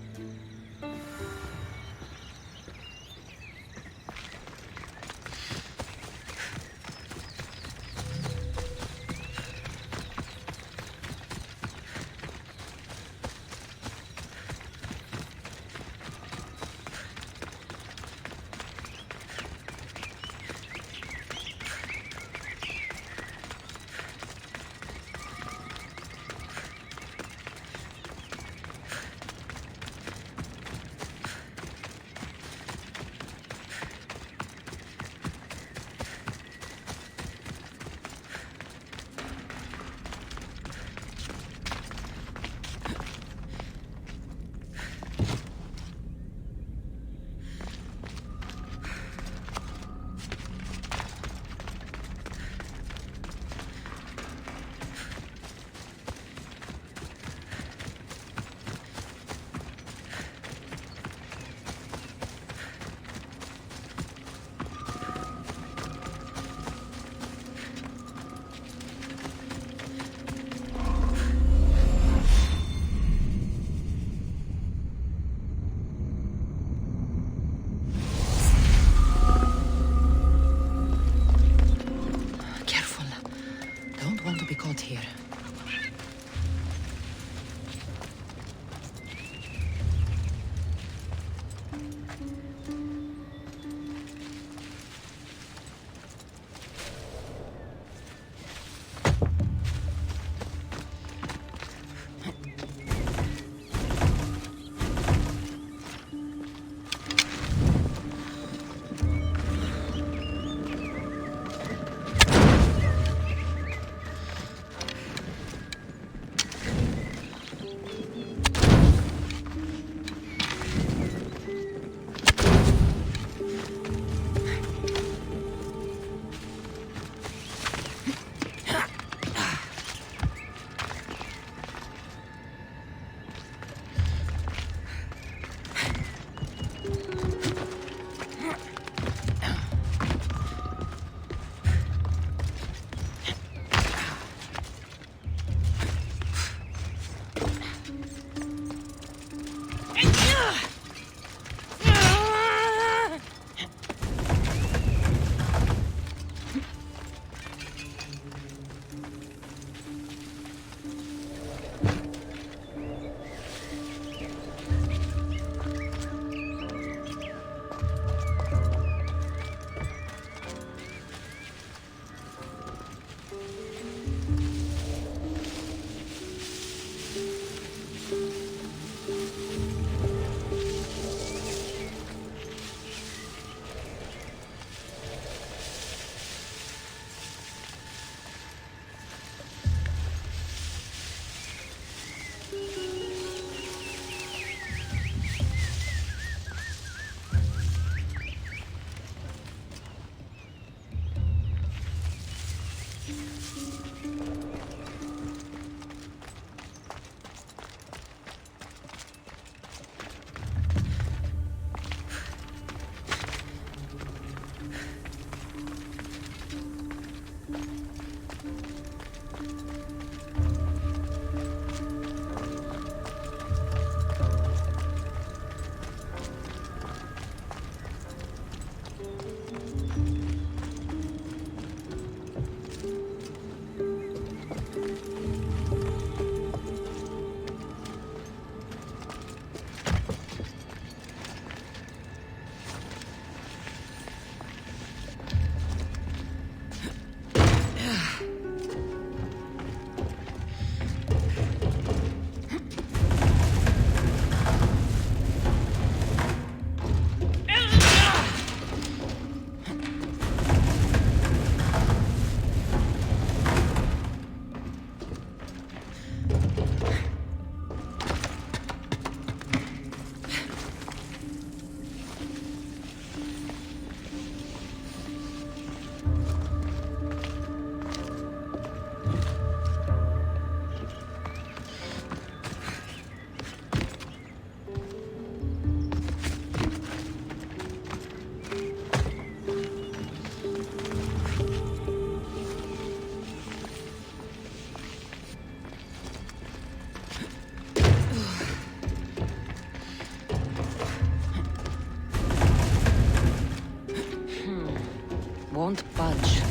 won't budge.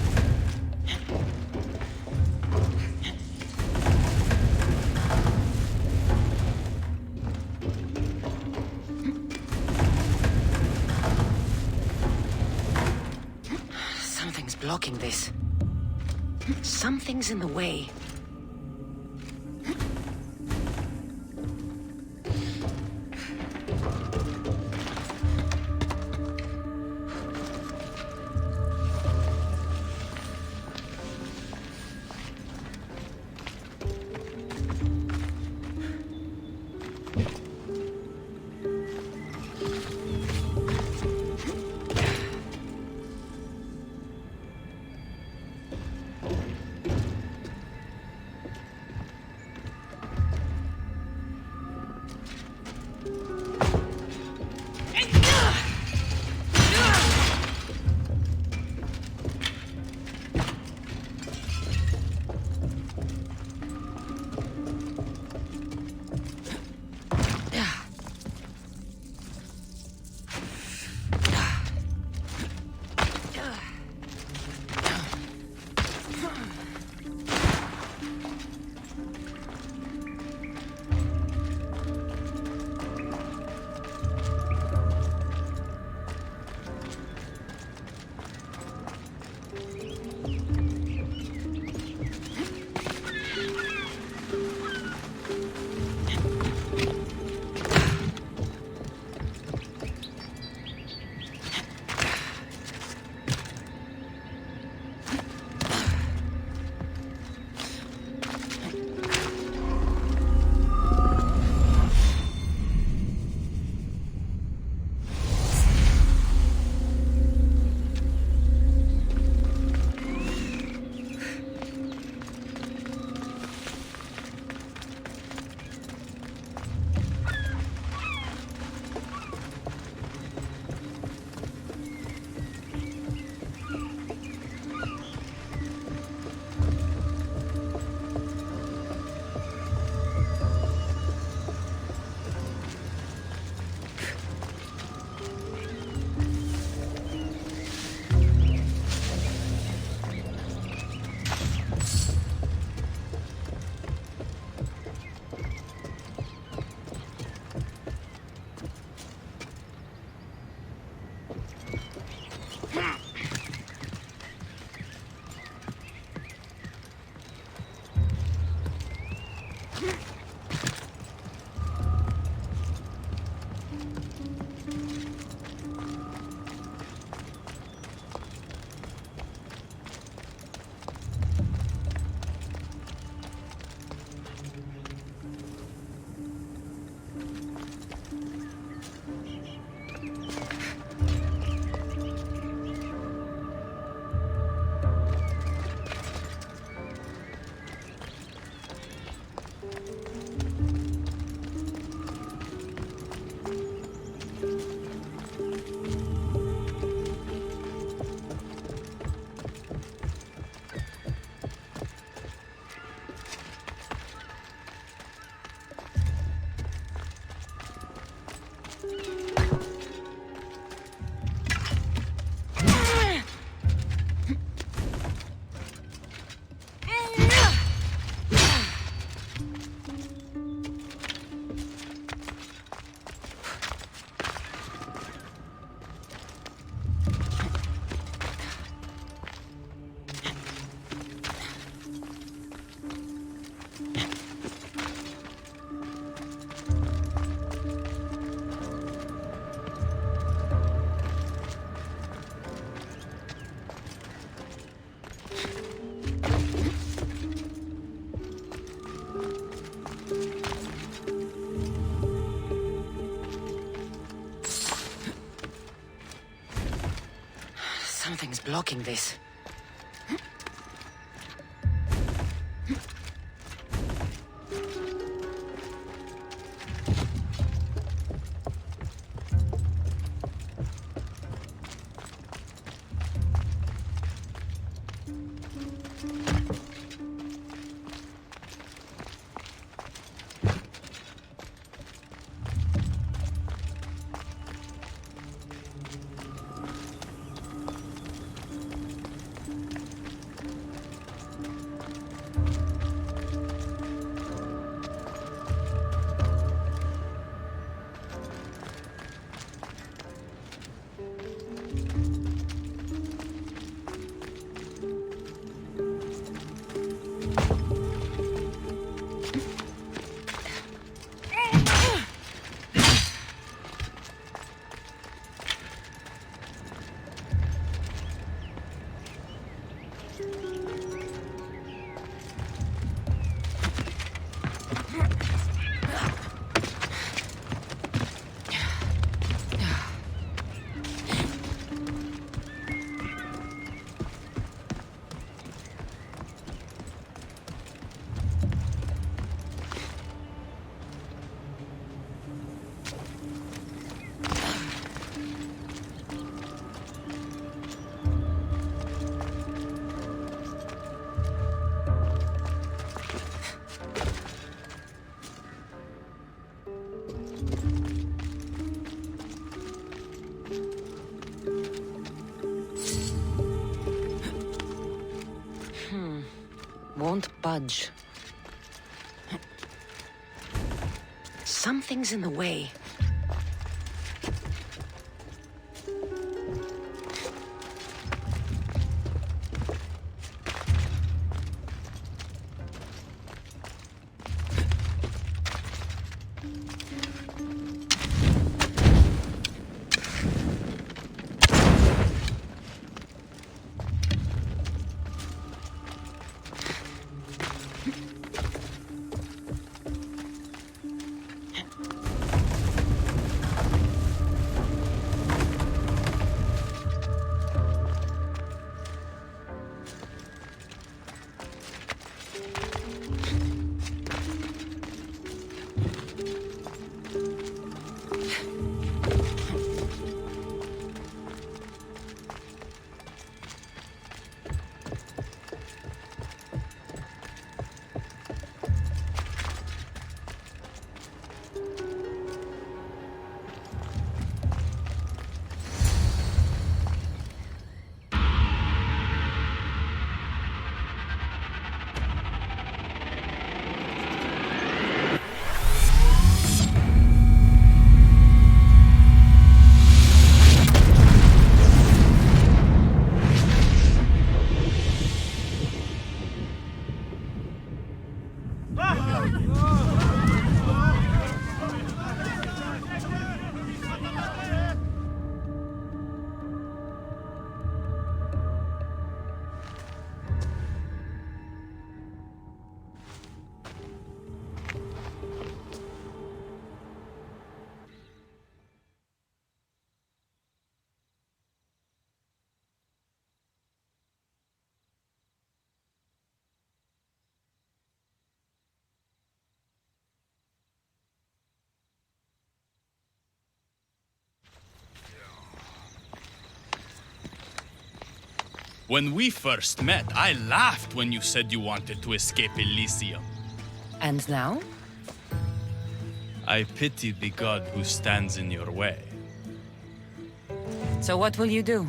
Something's blocking this. Something's in the way. Something's blocking this. won't budge. Something's in the way. When we first met, I laughed when you said you wanted to escape Elysium. And now? I pity the god who stands in your way. So what will you do?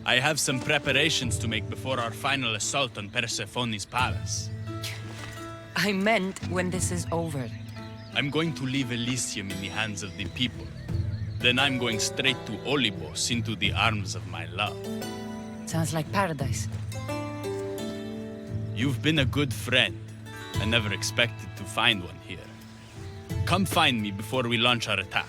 I have some preparations to make before our final assault on Persephone's palace. I meant when this is over. I'm going to leave Elysium in the hands of the people. Then I'm going straight to Olibos, into the arms of my love. Sounds like paradise. You've been a good friend. I never expected to find one here. Come find me before we launch our attack.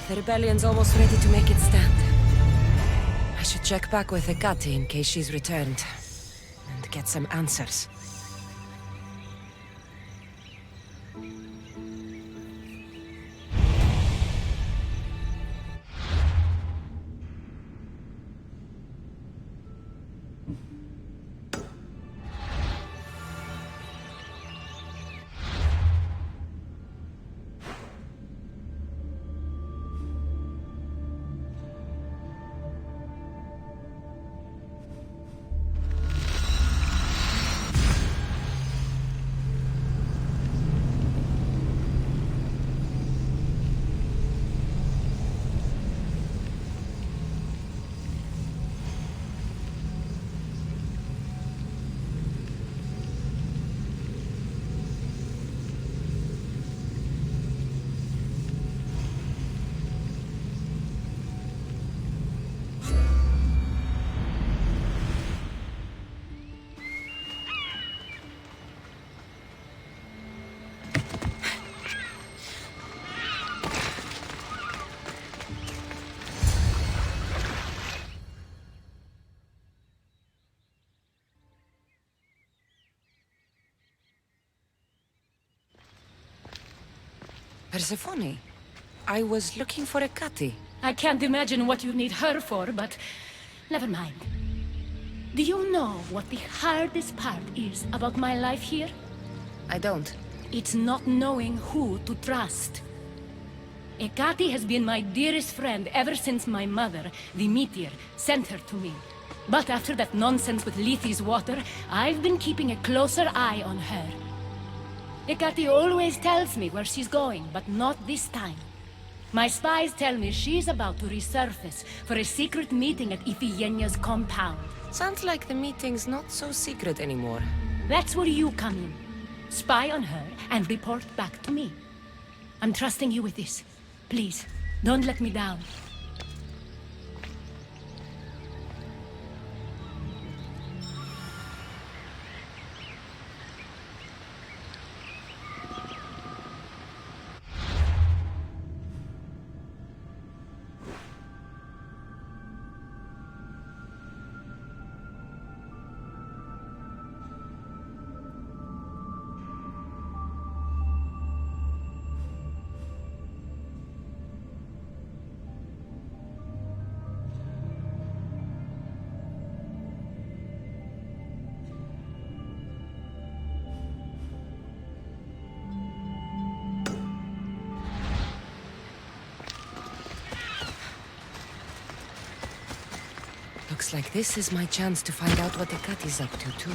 The rebellion's almost ready to make its stand. I should check back with Hecate in case she's returned. And get some answers. Persephone, I was looking for Hecate. I can't imagine what you need her for, but never mind. Do you know what the hardest part is about my life here? I don't. It's not knowing who to trust. Hecate has been my dearest friend ever since my mother, the meteor, sent her to me. But after that nonsense with Lethe's water, I've been keeping a closer eye on her. Hecate always tells me where she's going, but not this time. My spies tell me she's about to resurface for a secret meeting at Iphigenia's compound. Sounds like the meeting's not so secret anymore. That's where you come in. Spy on her and report back to me. I'm trusting you with this. Please, don't let me down. Looks like this is my chance to find out what the cat is up to, too.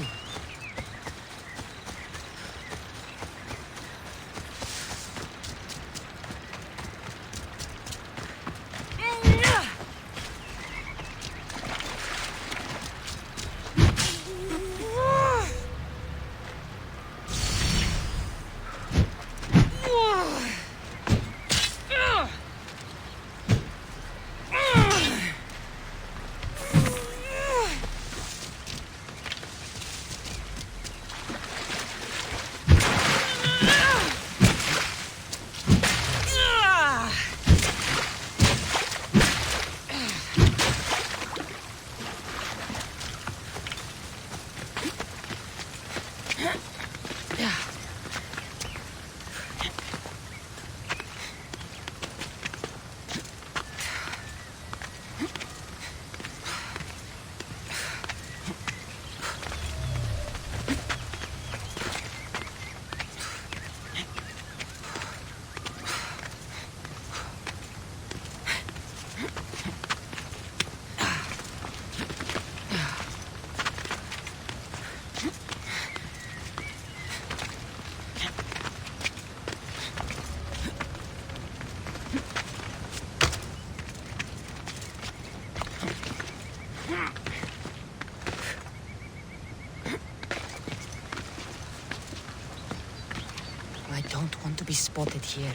I don't want to be spotted here.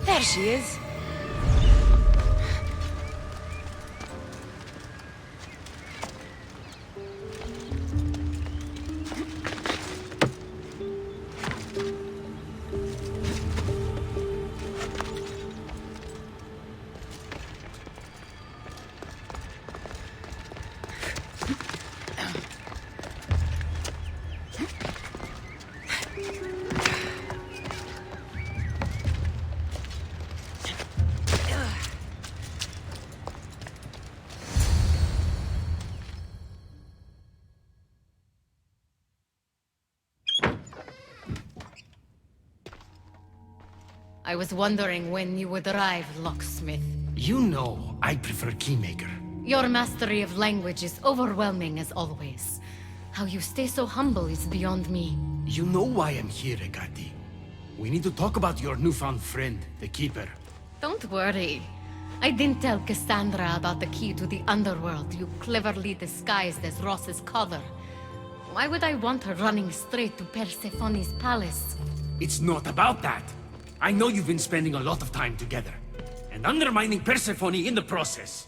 There she is. I was wondering when you would arrive, locksmith. You know, I prefer Keymaker. Your mastery of language is overwhelming as always. How you stay so humble is beyond me. You know why I'm here, Ekati. We need to talk about your newfound friend, the Keeper. Don't worry. I didn't tell Cassandra about the key to the underworld you cleverly disguised as Ross's collar. Why would I want her running straight to Persephone's palace? It's not about that. I know you've been spending a lot of time together, and undermining Persephone in the process.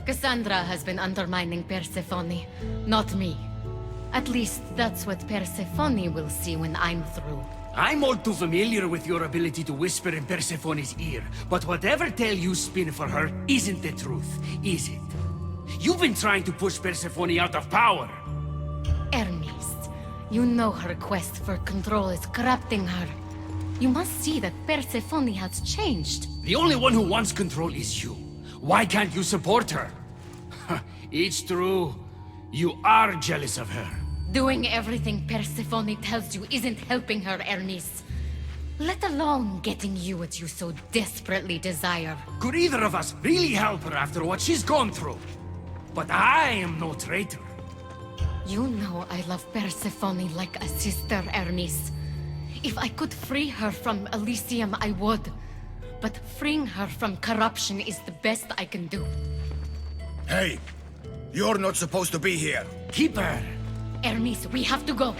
Cassandra has been undermining Persephone, not me. At least that's what Persephone will see when I'm through. I'm all too familiar with your ability to whisper in Persephone's ear, but whatever tale you spin for her isn't the truth, is it? You've been trying to push Persephone out of power. Hermes, you know her quest for control is corrupting her. You must see that Persephone has changed. The only one who wants control is you. Why can't you support her? It's true. You are jealous of her. Doing everything Persephone tells you isn't helping her, Hermes. Let alone getting you what you so desperately desire. Could either of us really help her after what she's gone through? But I am no traitor. You know I love Persephone like a sister, Hermes. If I could free her from Elysium, I would. But freeing her from corruption is the best I can do. Hey, you're not supposed to be here. Keep her. Hermes, we have to go.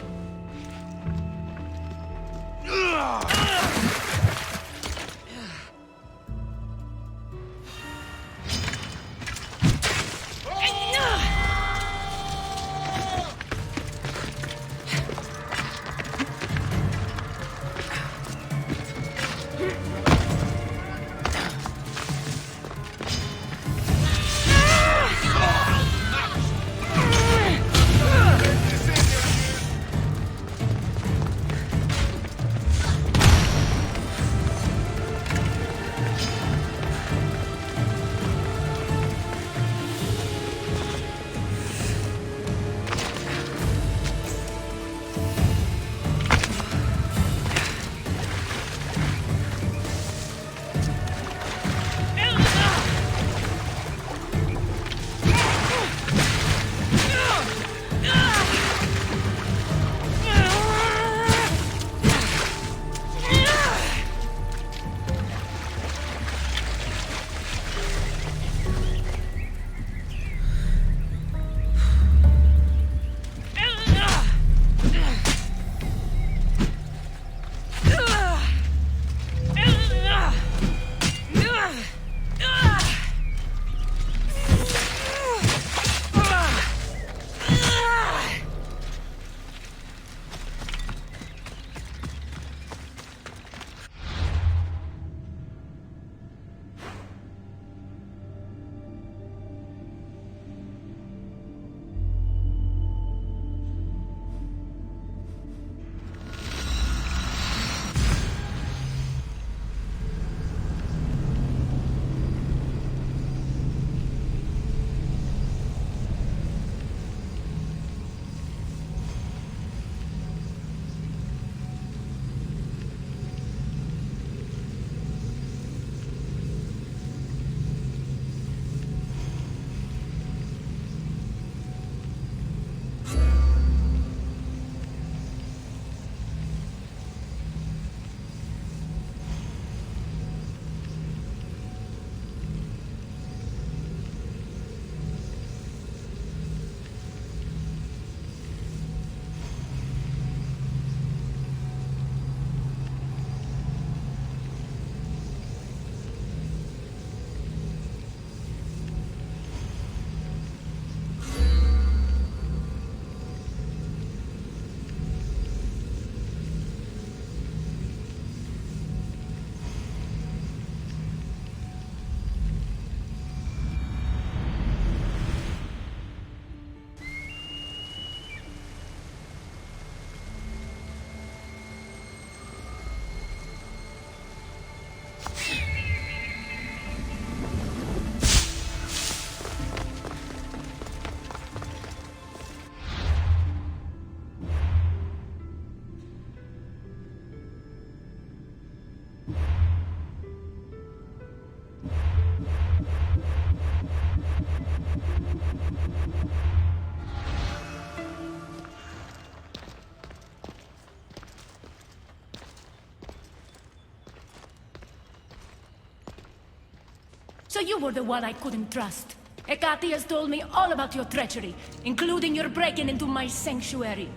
So you were the one I couldn't trust. Hecate has told me all about your treachery, including your breaking into my sanctuary.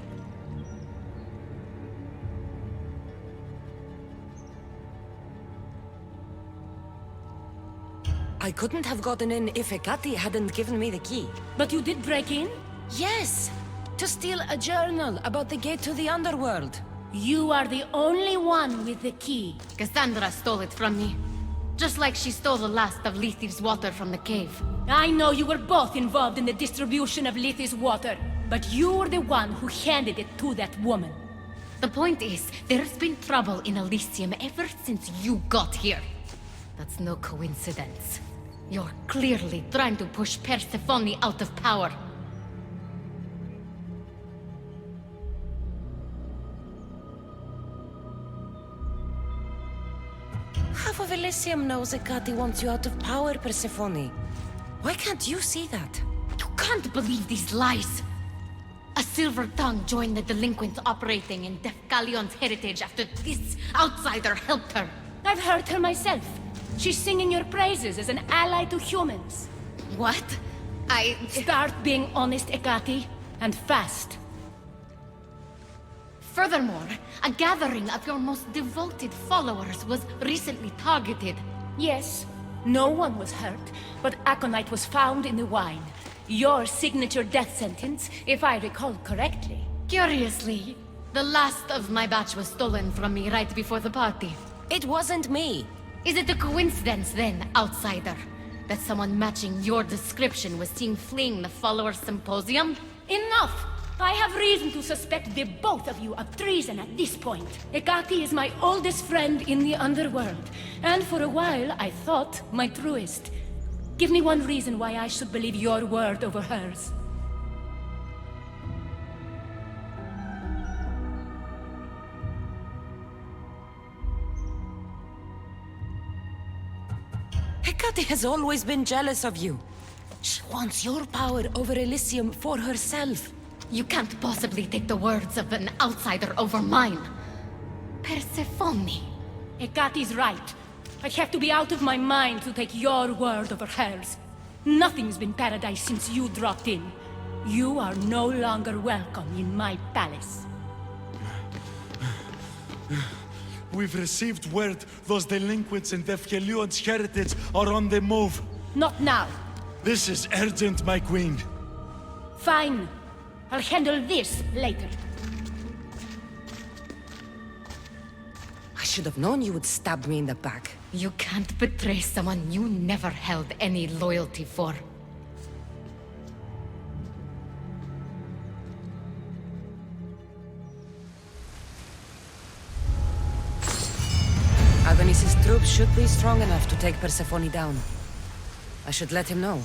I couldn't have gotten in if Hecate hadn't given me the key. But you did break in? Yes! To steal a journal about the gate to the underworld. You are the only one with the key. Cassandra stole it from me. Just like she stole the last of Lethe's water from the cave. I know you were both involved in the distribution of Lethe's water, but you were the one who handed it to that woman. The point is, there's been trouble in Elysium ever since you got here. That's no coincidence. You're clearly trying to push Persephone out of power. Half of Elysium knows Hecate wants you out of power, Persephone. Why can't you see that? You can't believe these lies! A silver tongue joined the delinquents operating in Defcalion's heritage after this outsider helped her. I've heard her myself. She's singing your praises as an ally to humans. What? Start being honest, Hecate, and fast. Furthermore, a gathering of your most devoted followers was recently targeted. Yes, no one was hurt, but aconite was found in the wine. Your signature death sentence, if I recall correctly. Curiously, the last of my batch was stolen from me right before the party. It wasn't me. Is it a coincidence then, outsider, that someone matching your description was seen fleeing the followers' symposium? Enough! I have reason to suspect the both of you of treason at this point. Hecate is my oldest friend in the underworld, and for a while I thought my truest. Give me one reason why I should believe your word over hers. Hecate has always been jealous of you. She wants your power over Elysium for herself. You can't possibly take the words of an outsider over mine. Persephone. Hecate's right. I have to be out of my mind to take your word over hers. Nothing's been paradise since you dropped in. You are no longer welcome in my palace. We've received word those delinquents in Defkelion's heritage are on the move. Not now. This is urgent, my queen. Fine. I'll handle this later. I should have known you would stab me in the back. You can't betray someone you never held any loyalty for. Adonis's troops should be strong enough to take Persephone down. I should let him know.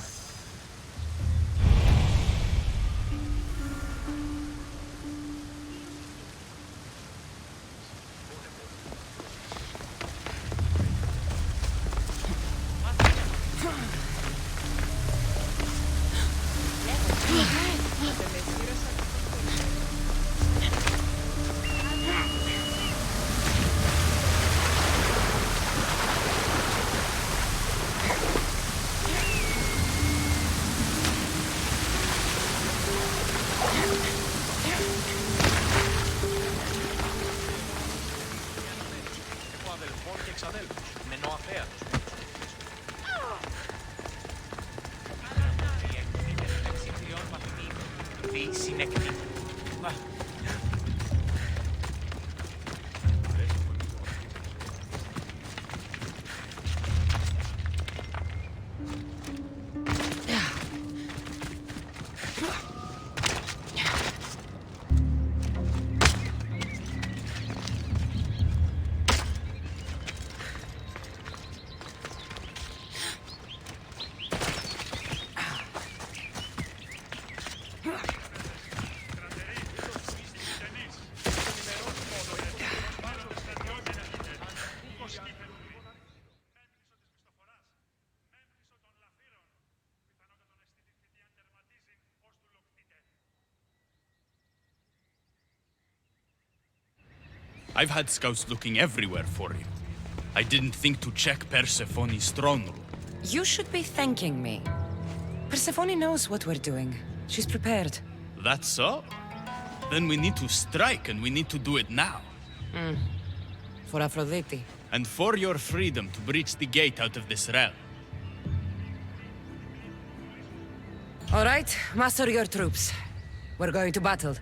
I've had scouts looking everywhere for you. I didn't think to check Persephone's throne room. You should be thanking me. Persephone knows what we're doing. She's prepared. That's so? Then we need to strike, and we need to do it now. For Aphrodite. And for your freedom to breach the gate out of this realm. All right, muster your troops. We're going to battle.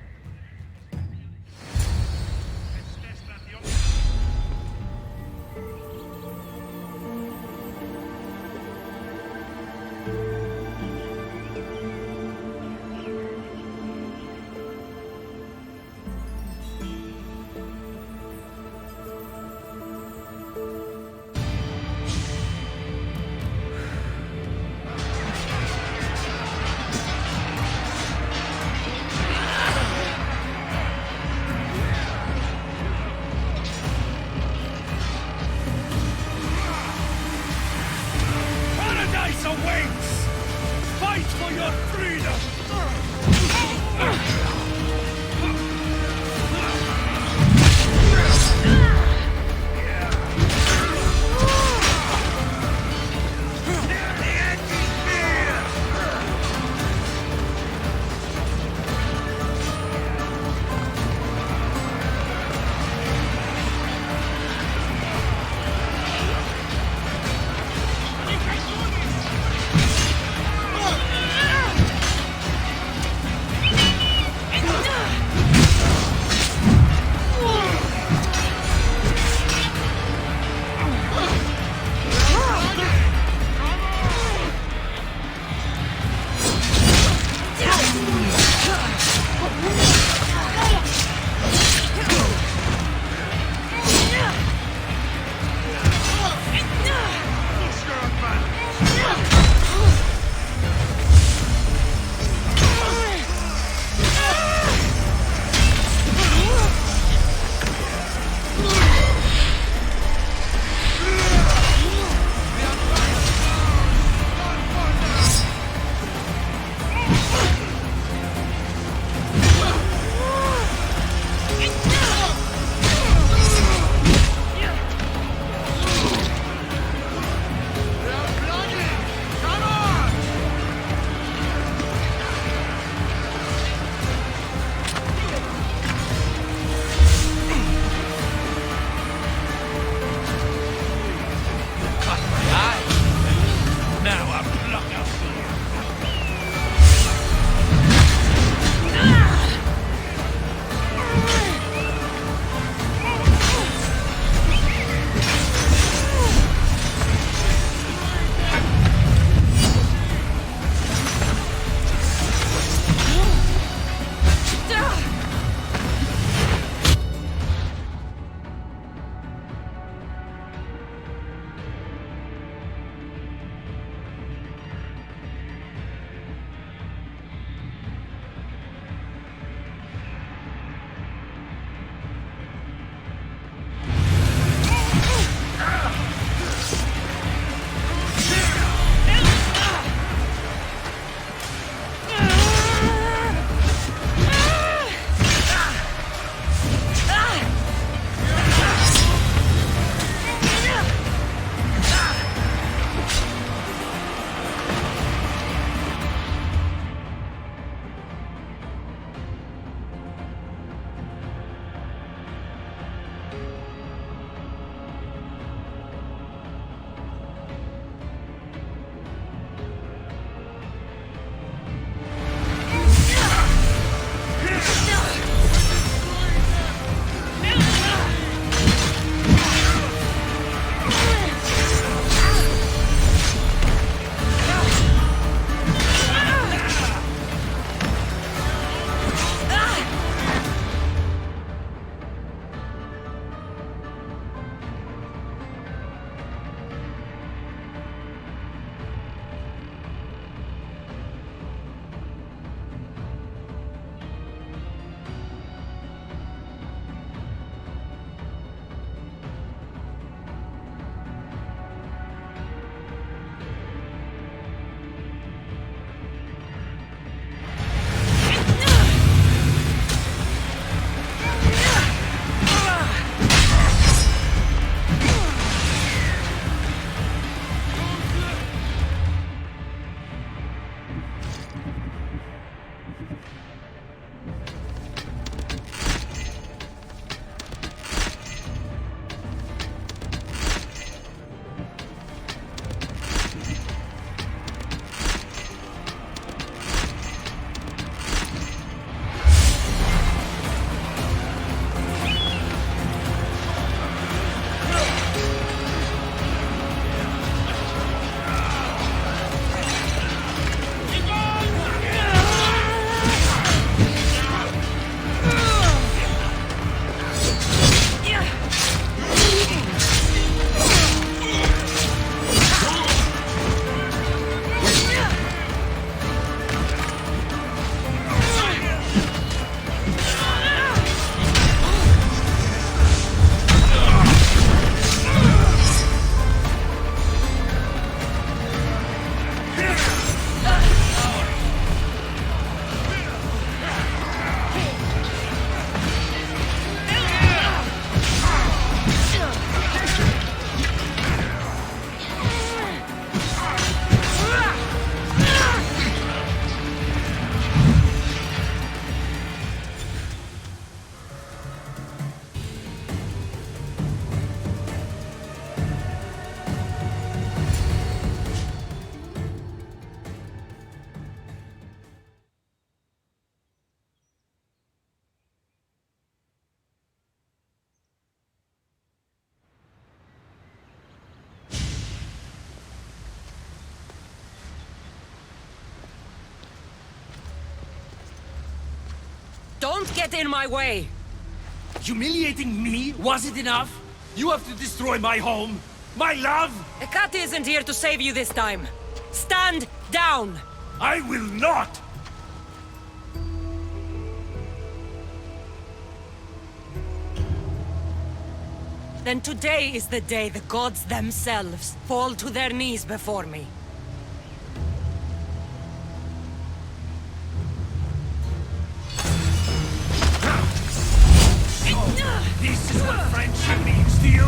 for your freedom! get in my way! Humiliating me wasn't enough? You have to destroy my home, my love! Hecate isn't here to save you this time. Stand down! I will not! Then today is the day the gods themselves fall to their knees before me. This is what friendship means to you?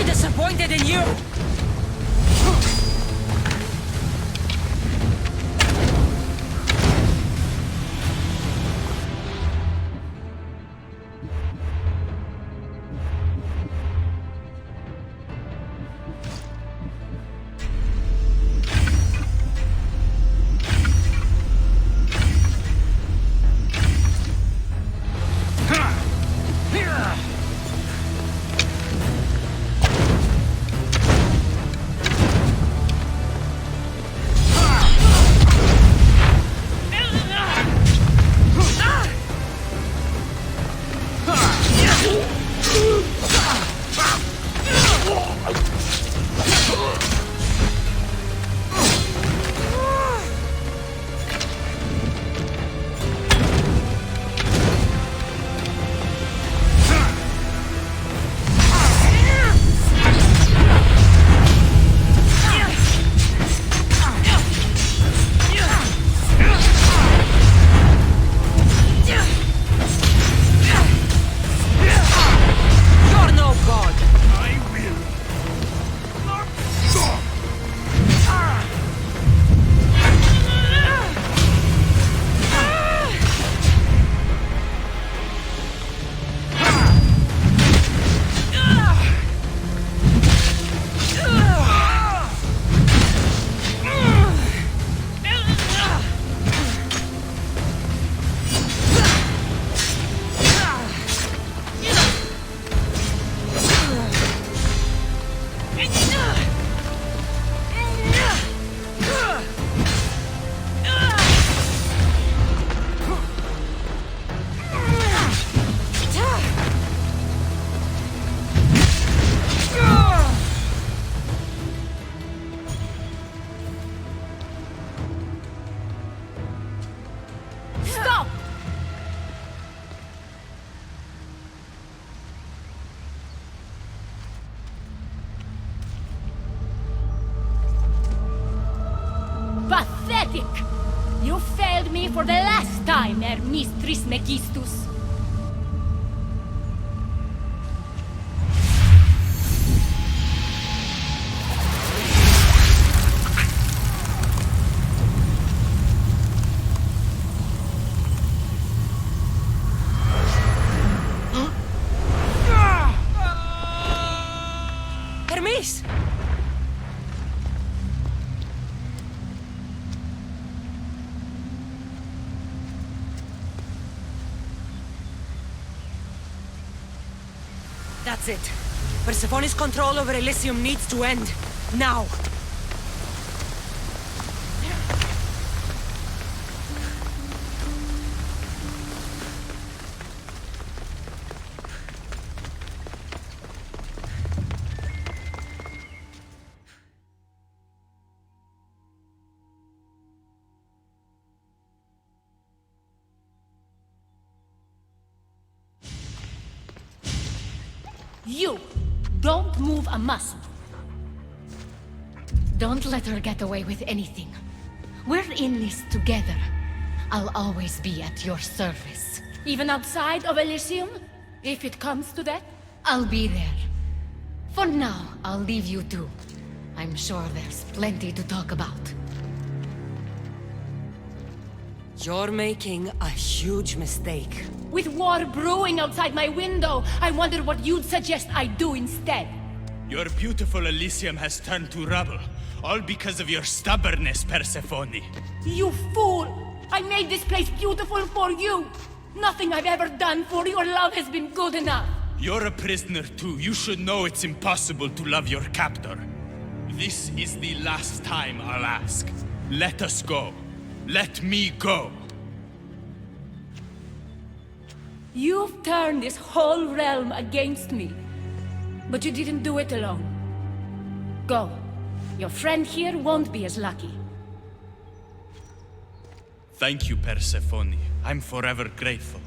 Disappointed in you! pathetic! You failed me for the last time, Hermes Trismegistus. Hermes! That's it. Persephone's control over Elysium needs to end. Now! You! Don't move a muscle. Don't let her get away with anything. We're in this together. I'll always be at your service. Even outside of Elysium? If it comes to that? I'll be there. For now, I'll leave you two. I'm sure there's plenty to talk about. You're making a huge mistake. With war brewing outside my window, I wonder what you'd suggest I do instead. Your beautiful Elysium has turned to rubble, all because of your stubbornness, Persephone. You fool! I made this place beautiful for you! Nothing I've ever done for your love has been good enough! You're a prisoner too. You should know it's impossible to love your captor. This is the last time I'll ask. Let us go. Let me go. You've turned this whole realm against me. But you didn't do it alone. Go. Your friend here won't be as lucky. Thank you, Persephone. I'm forever grateful.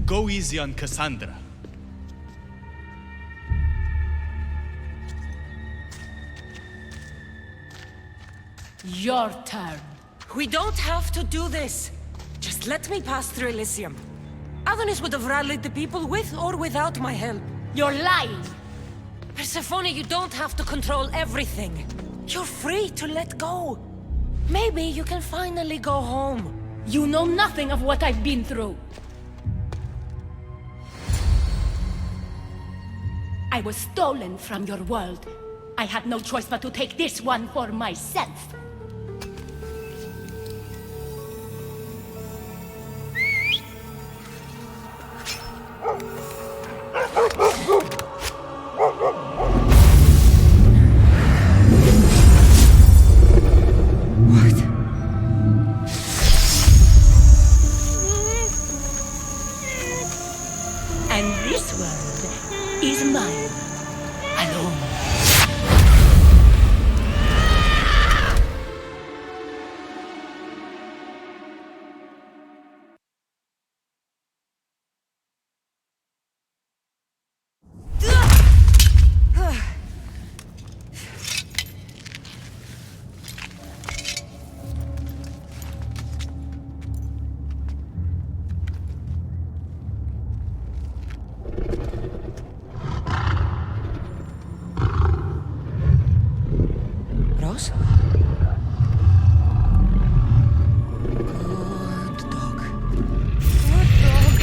Go easy on Cassandra. Your turn. We don't have to do this. Just let me pass through Elysium. Adonis would have rallied the people with or without my help. You're lying! Persephone, you don't have to control everything. You're free to let go. Maybe you can finally go home. You know nothing of what I've been through. I was stolen from your world. I had no choice but to take this one for myself. And this world is mine, alone. Rose? Good dog. Good dog.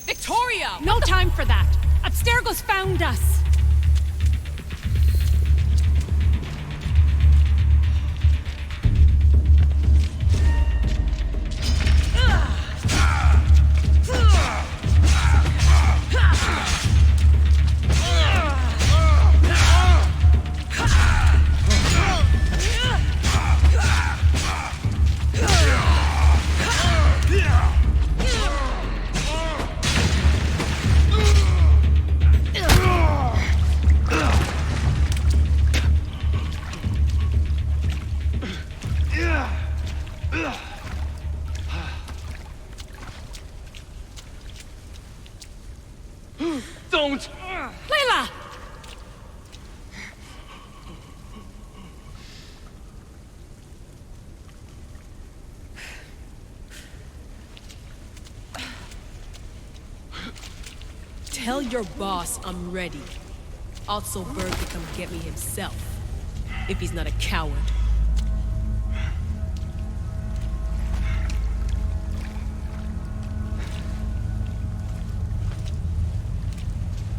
Victoria! No time for that! Abstergo's found us! your boss I'm ready. Also, Berg to come get me himself. If he's not a coward.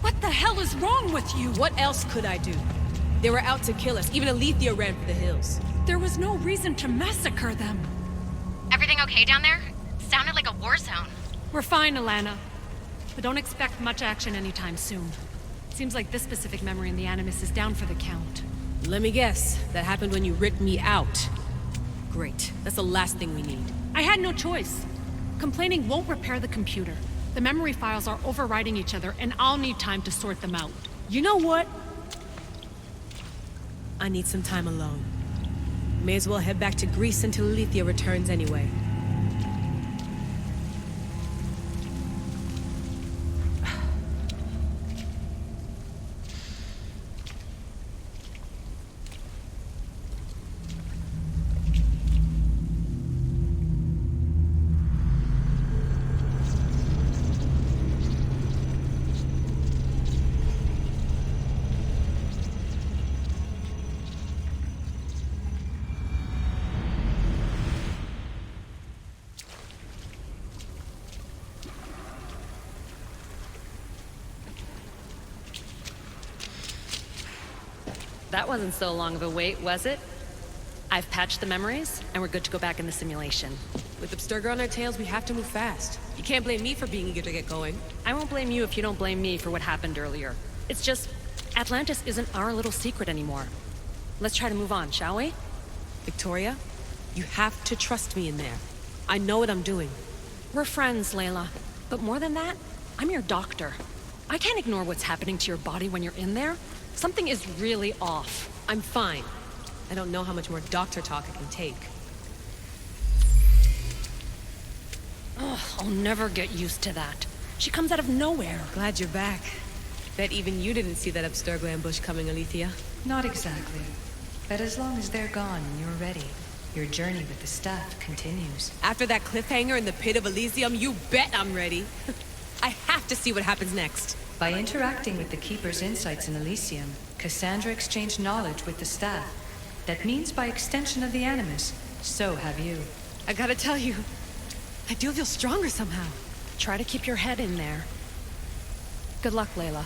What the hell is wrong with you? What else could I do? They were out to kill us. Even Alethea ran for the hills. There was no reason to massacre them. Everything okay down there? Sounded like a war zone. We're fine, Alana. But don't expect much action anytime soon. Seems like this specific memory in the Animus is down for the count. Let me guess. That happened when you ripped me out. Great. That's the last thing we need. I had no choice. Complaining won't repair the computer. The memory files are overriding each other, and I'll need time to sort them out. You know what? I need some time alone. May as well head back to Greece until Alethea returns anyway. That wasn't so long of a wait, was it? I've patched the memories, and we're good to go back in the simulation. With Abstergo on our tails, we have to move fast. You can't blame me for being eager to get going. I won't blame you if you don't blame me for what happened earlier. It's just, Atlantis isn't our little secret anymore. Let's try to move on, shall we? Victoria, you have to trust me in there. I know what I'm doing. We're friends, Layla. But more than that, I'm your doctor. I can't ignore what's happening to your body when you're in there. Something is really off. I'm fine. I don't know how much more doctor talk I can take. Ugh, I'll never get used to that. She comes out of nowhere. Glad you're back. Bet even you didn't see that Abstergo ambush coming, Alethea. Not exactly. But as long as they're gone and you're ready, your journey with the staff continues. After that cliffhanger in the pit of Elysium, you bet I'm ready. I have to see what happens next. By interacting with the Keeper's insights in Elysium, Cassandra exchanged knowledge with the staff. That means by extension of the Animus, so have you. I gotta tell you, I do feel stronger somehow. Try to keep your head in there. Good luck, Layla.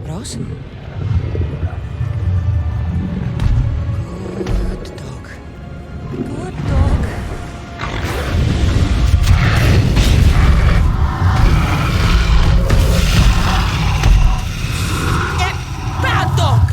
Rose? Good dog. Good dog. Bad dog!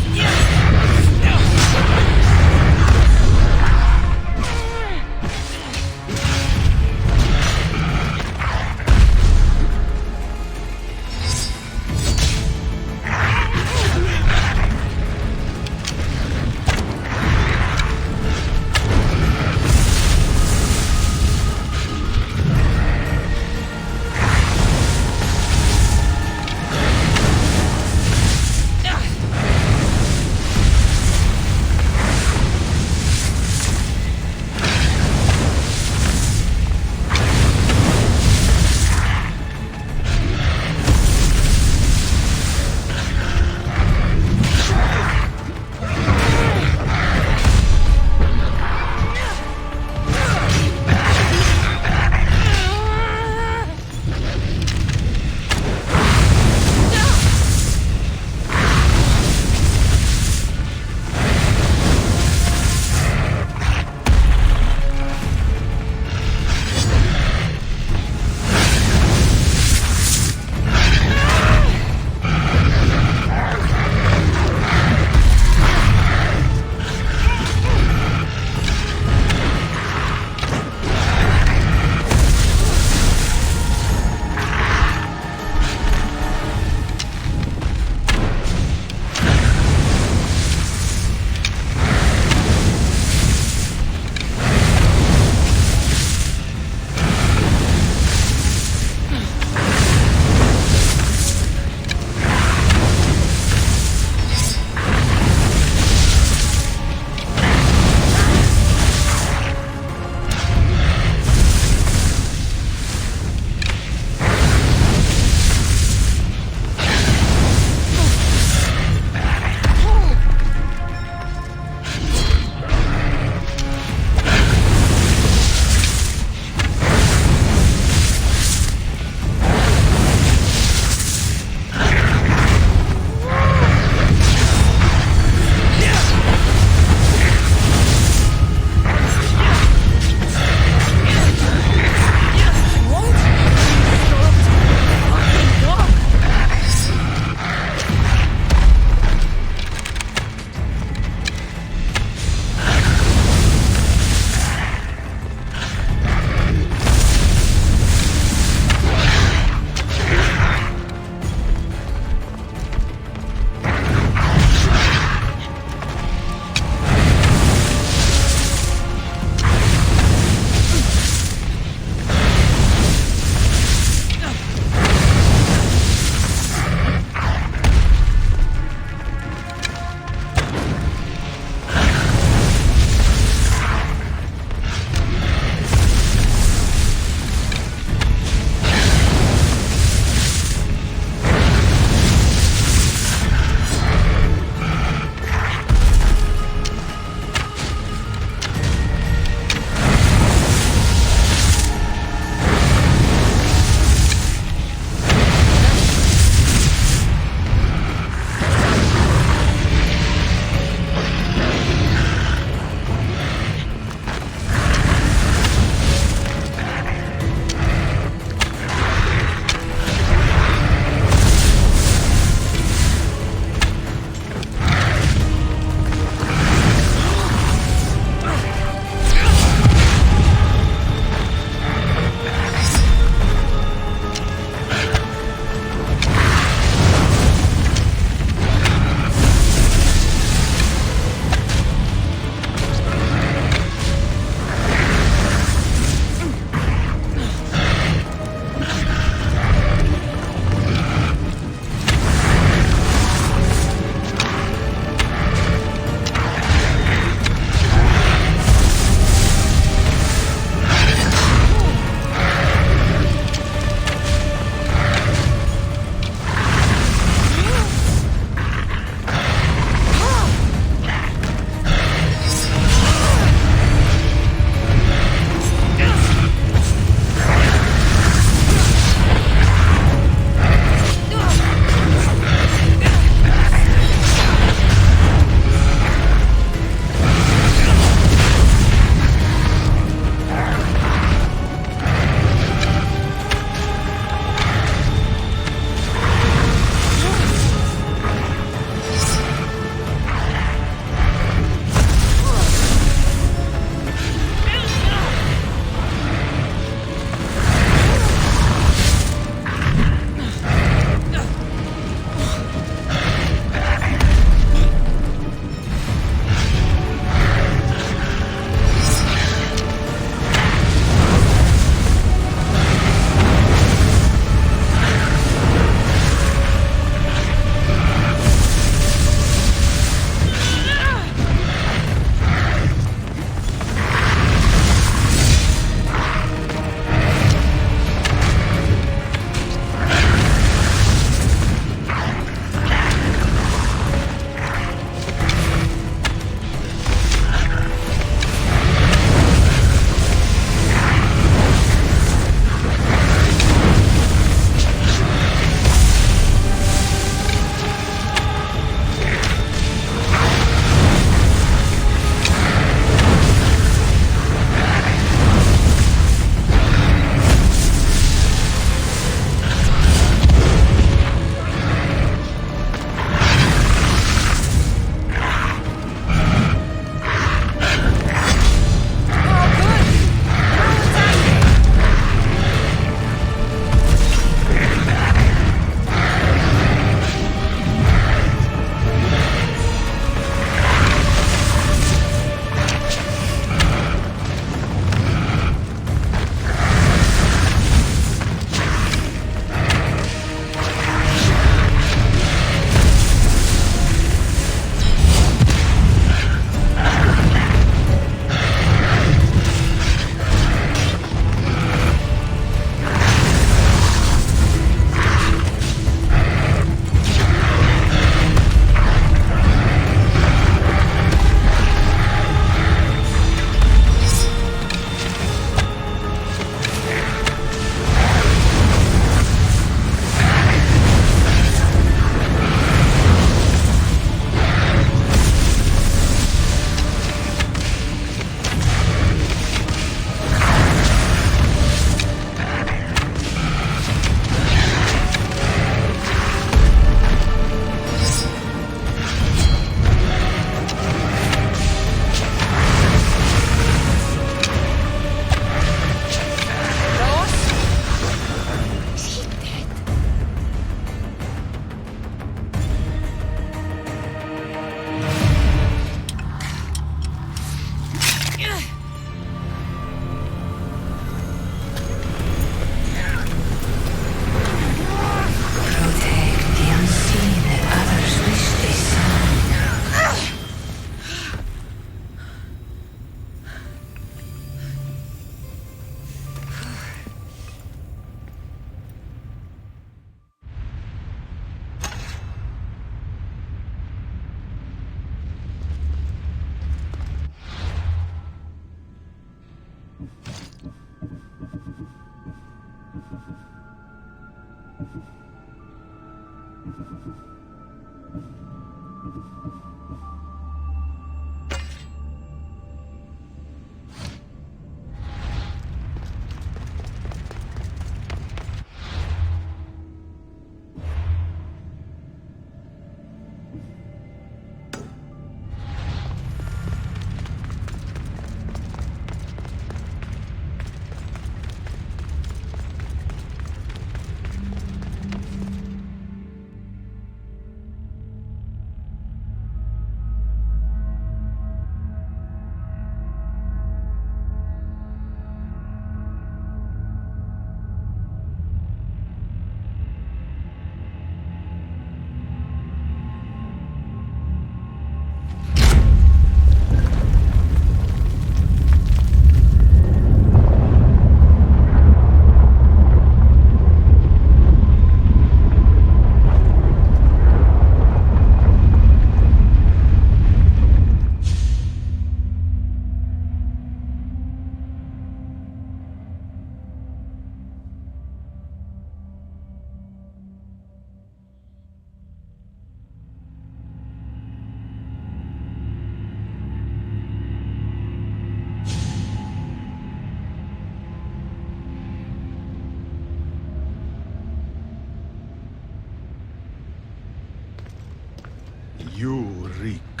reek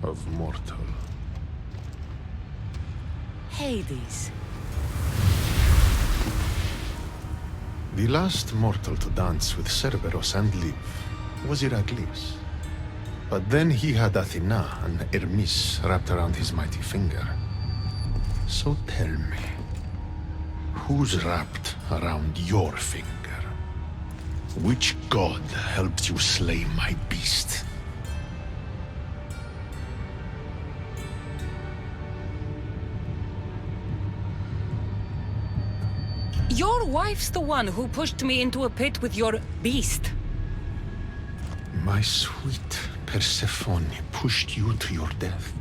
of mortal. Hades. The last mortal to dance with Cerberus and live was Heracles. But then he had Athena and Hermes wrapped around his mighty finger. So tell me, who's wrapped around your finger? Which god helped you slay my beast? Your wife's the one who pushed me into a pit with your beast. My sweet Persephone pushed you to your death.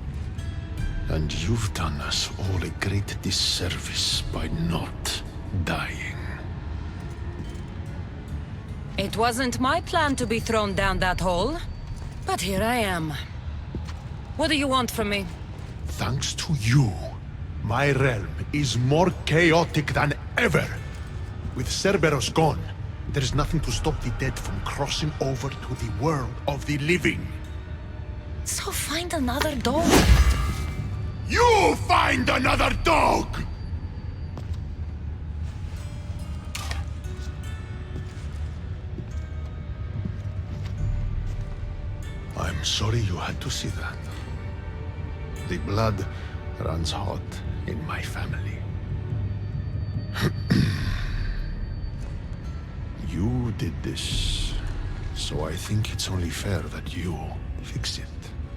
And you've done us all a great disservice by not dying. It wasn't my plan to be thrown down that hole, but here I am. What do you want from me? Thanks to you, my realm is more chaotic than ever. With Cerberus gone, there's nothing to stop the dead from crossing over to the world of the living. So find another dog. You find another dog! I'm sorry you had to see that. The blood runs hot in my family. You did this, so I think it's only fair that you fix it.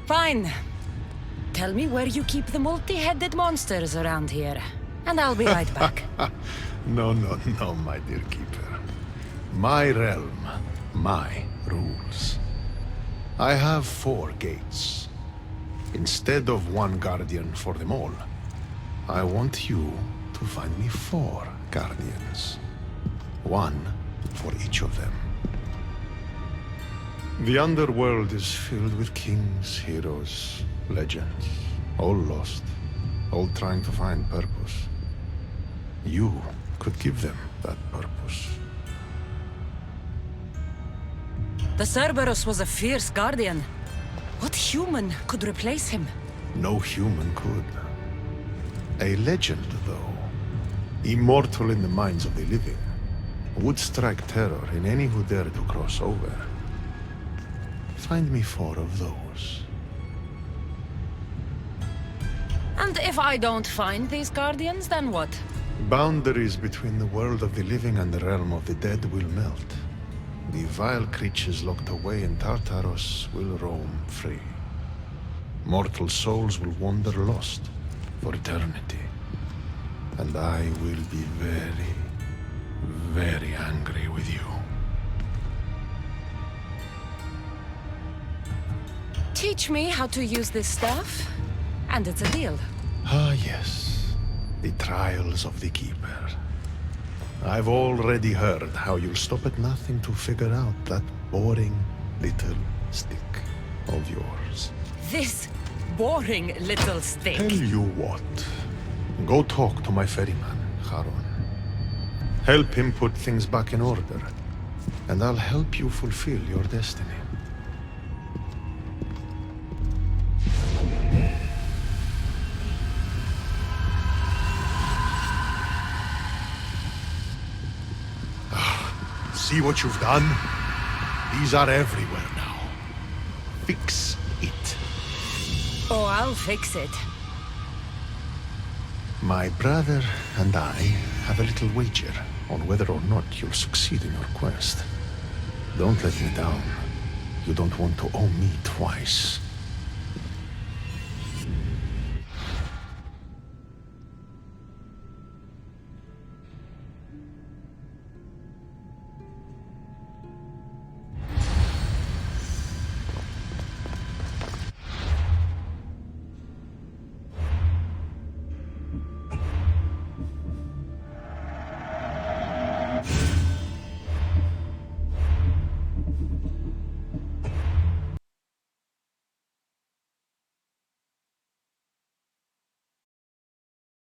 Fine. Tell me where you keep the multi-headed monsters around here, and I'll be right back. No, my dear keeper. My realm, my rules. I have 4 gates. Instead of 1 guardian for them all, I want you to find me 4 guardians. 1 for each of them. The underworld is filled with kings, heroes, legends, all lost, all trying to find purpose. You could give them that purpose. The Cerberus was a fierce guardian. What human could replace him? No human could. A legend, though, immortal in the minds of the living, would strike terror in any who dare to cross over. Find me 4 of those. And if I don't find these guardians, then what? Boundaries between the world of the living and the realm of the dead will melt. The vile creatures locked away in Tartaros will roam free. Mortal souls will wander lost for eternity. And I will be very, very angry with you. Teach me how to use this staff, and it's a deal. Ah, yes. The trials of the Keeper. I've already heard how you'll stop at nothing to figure out that boring little stick of yours. This boring little stick. Tell you what. Go talk to my ferryman, Charon. Help him put things back in order, and I'll help you fulfill your destiny. See what you've done? These are everywhere now. Fix it. Oh, I'll fix it. My brother and I have a little wager on whether or not you'll succeed in your quest. Don't let me down. You don't want to owe me twice.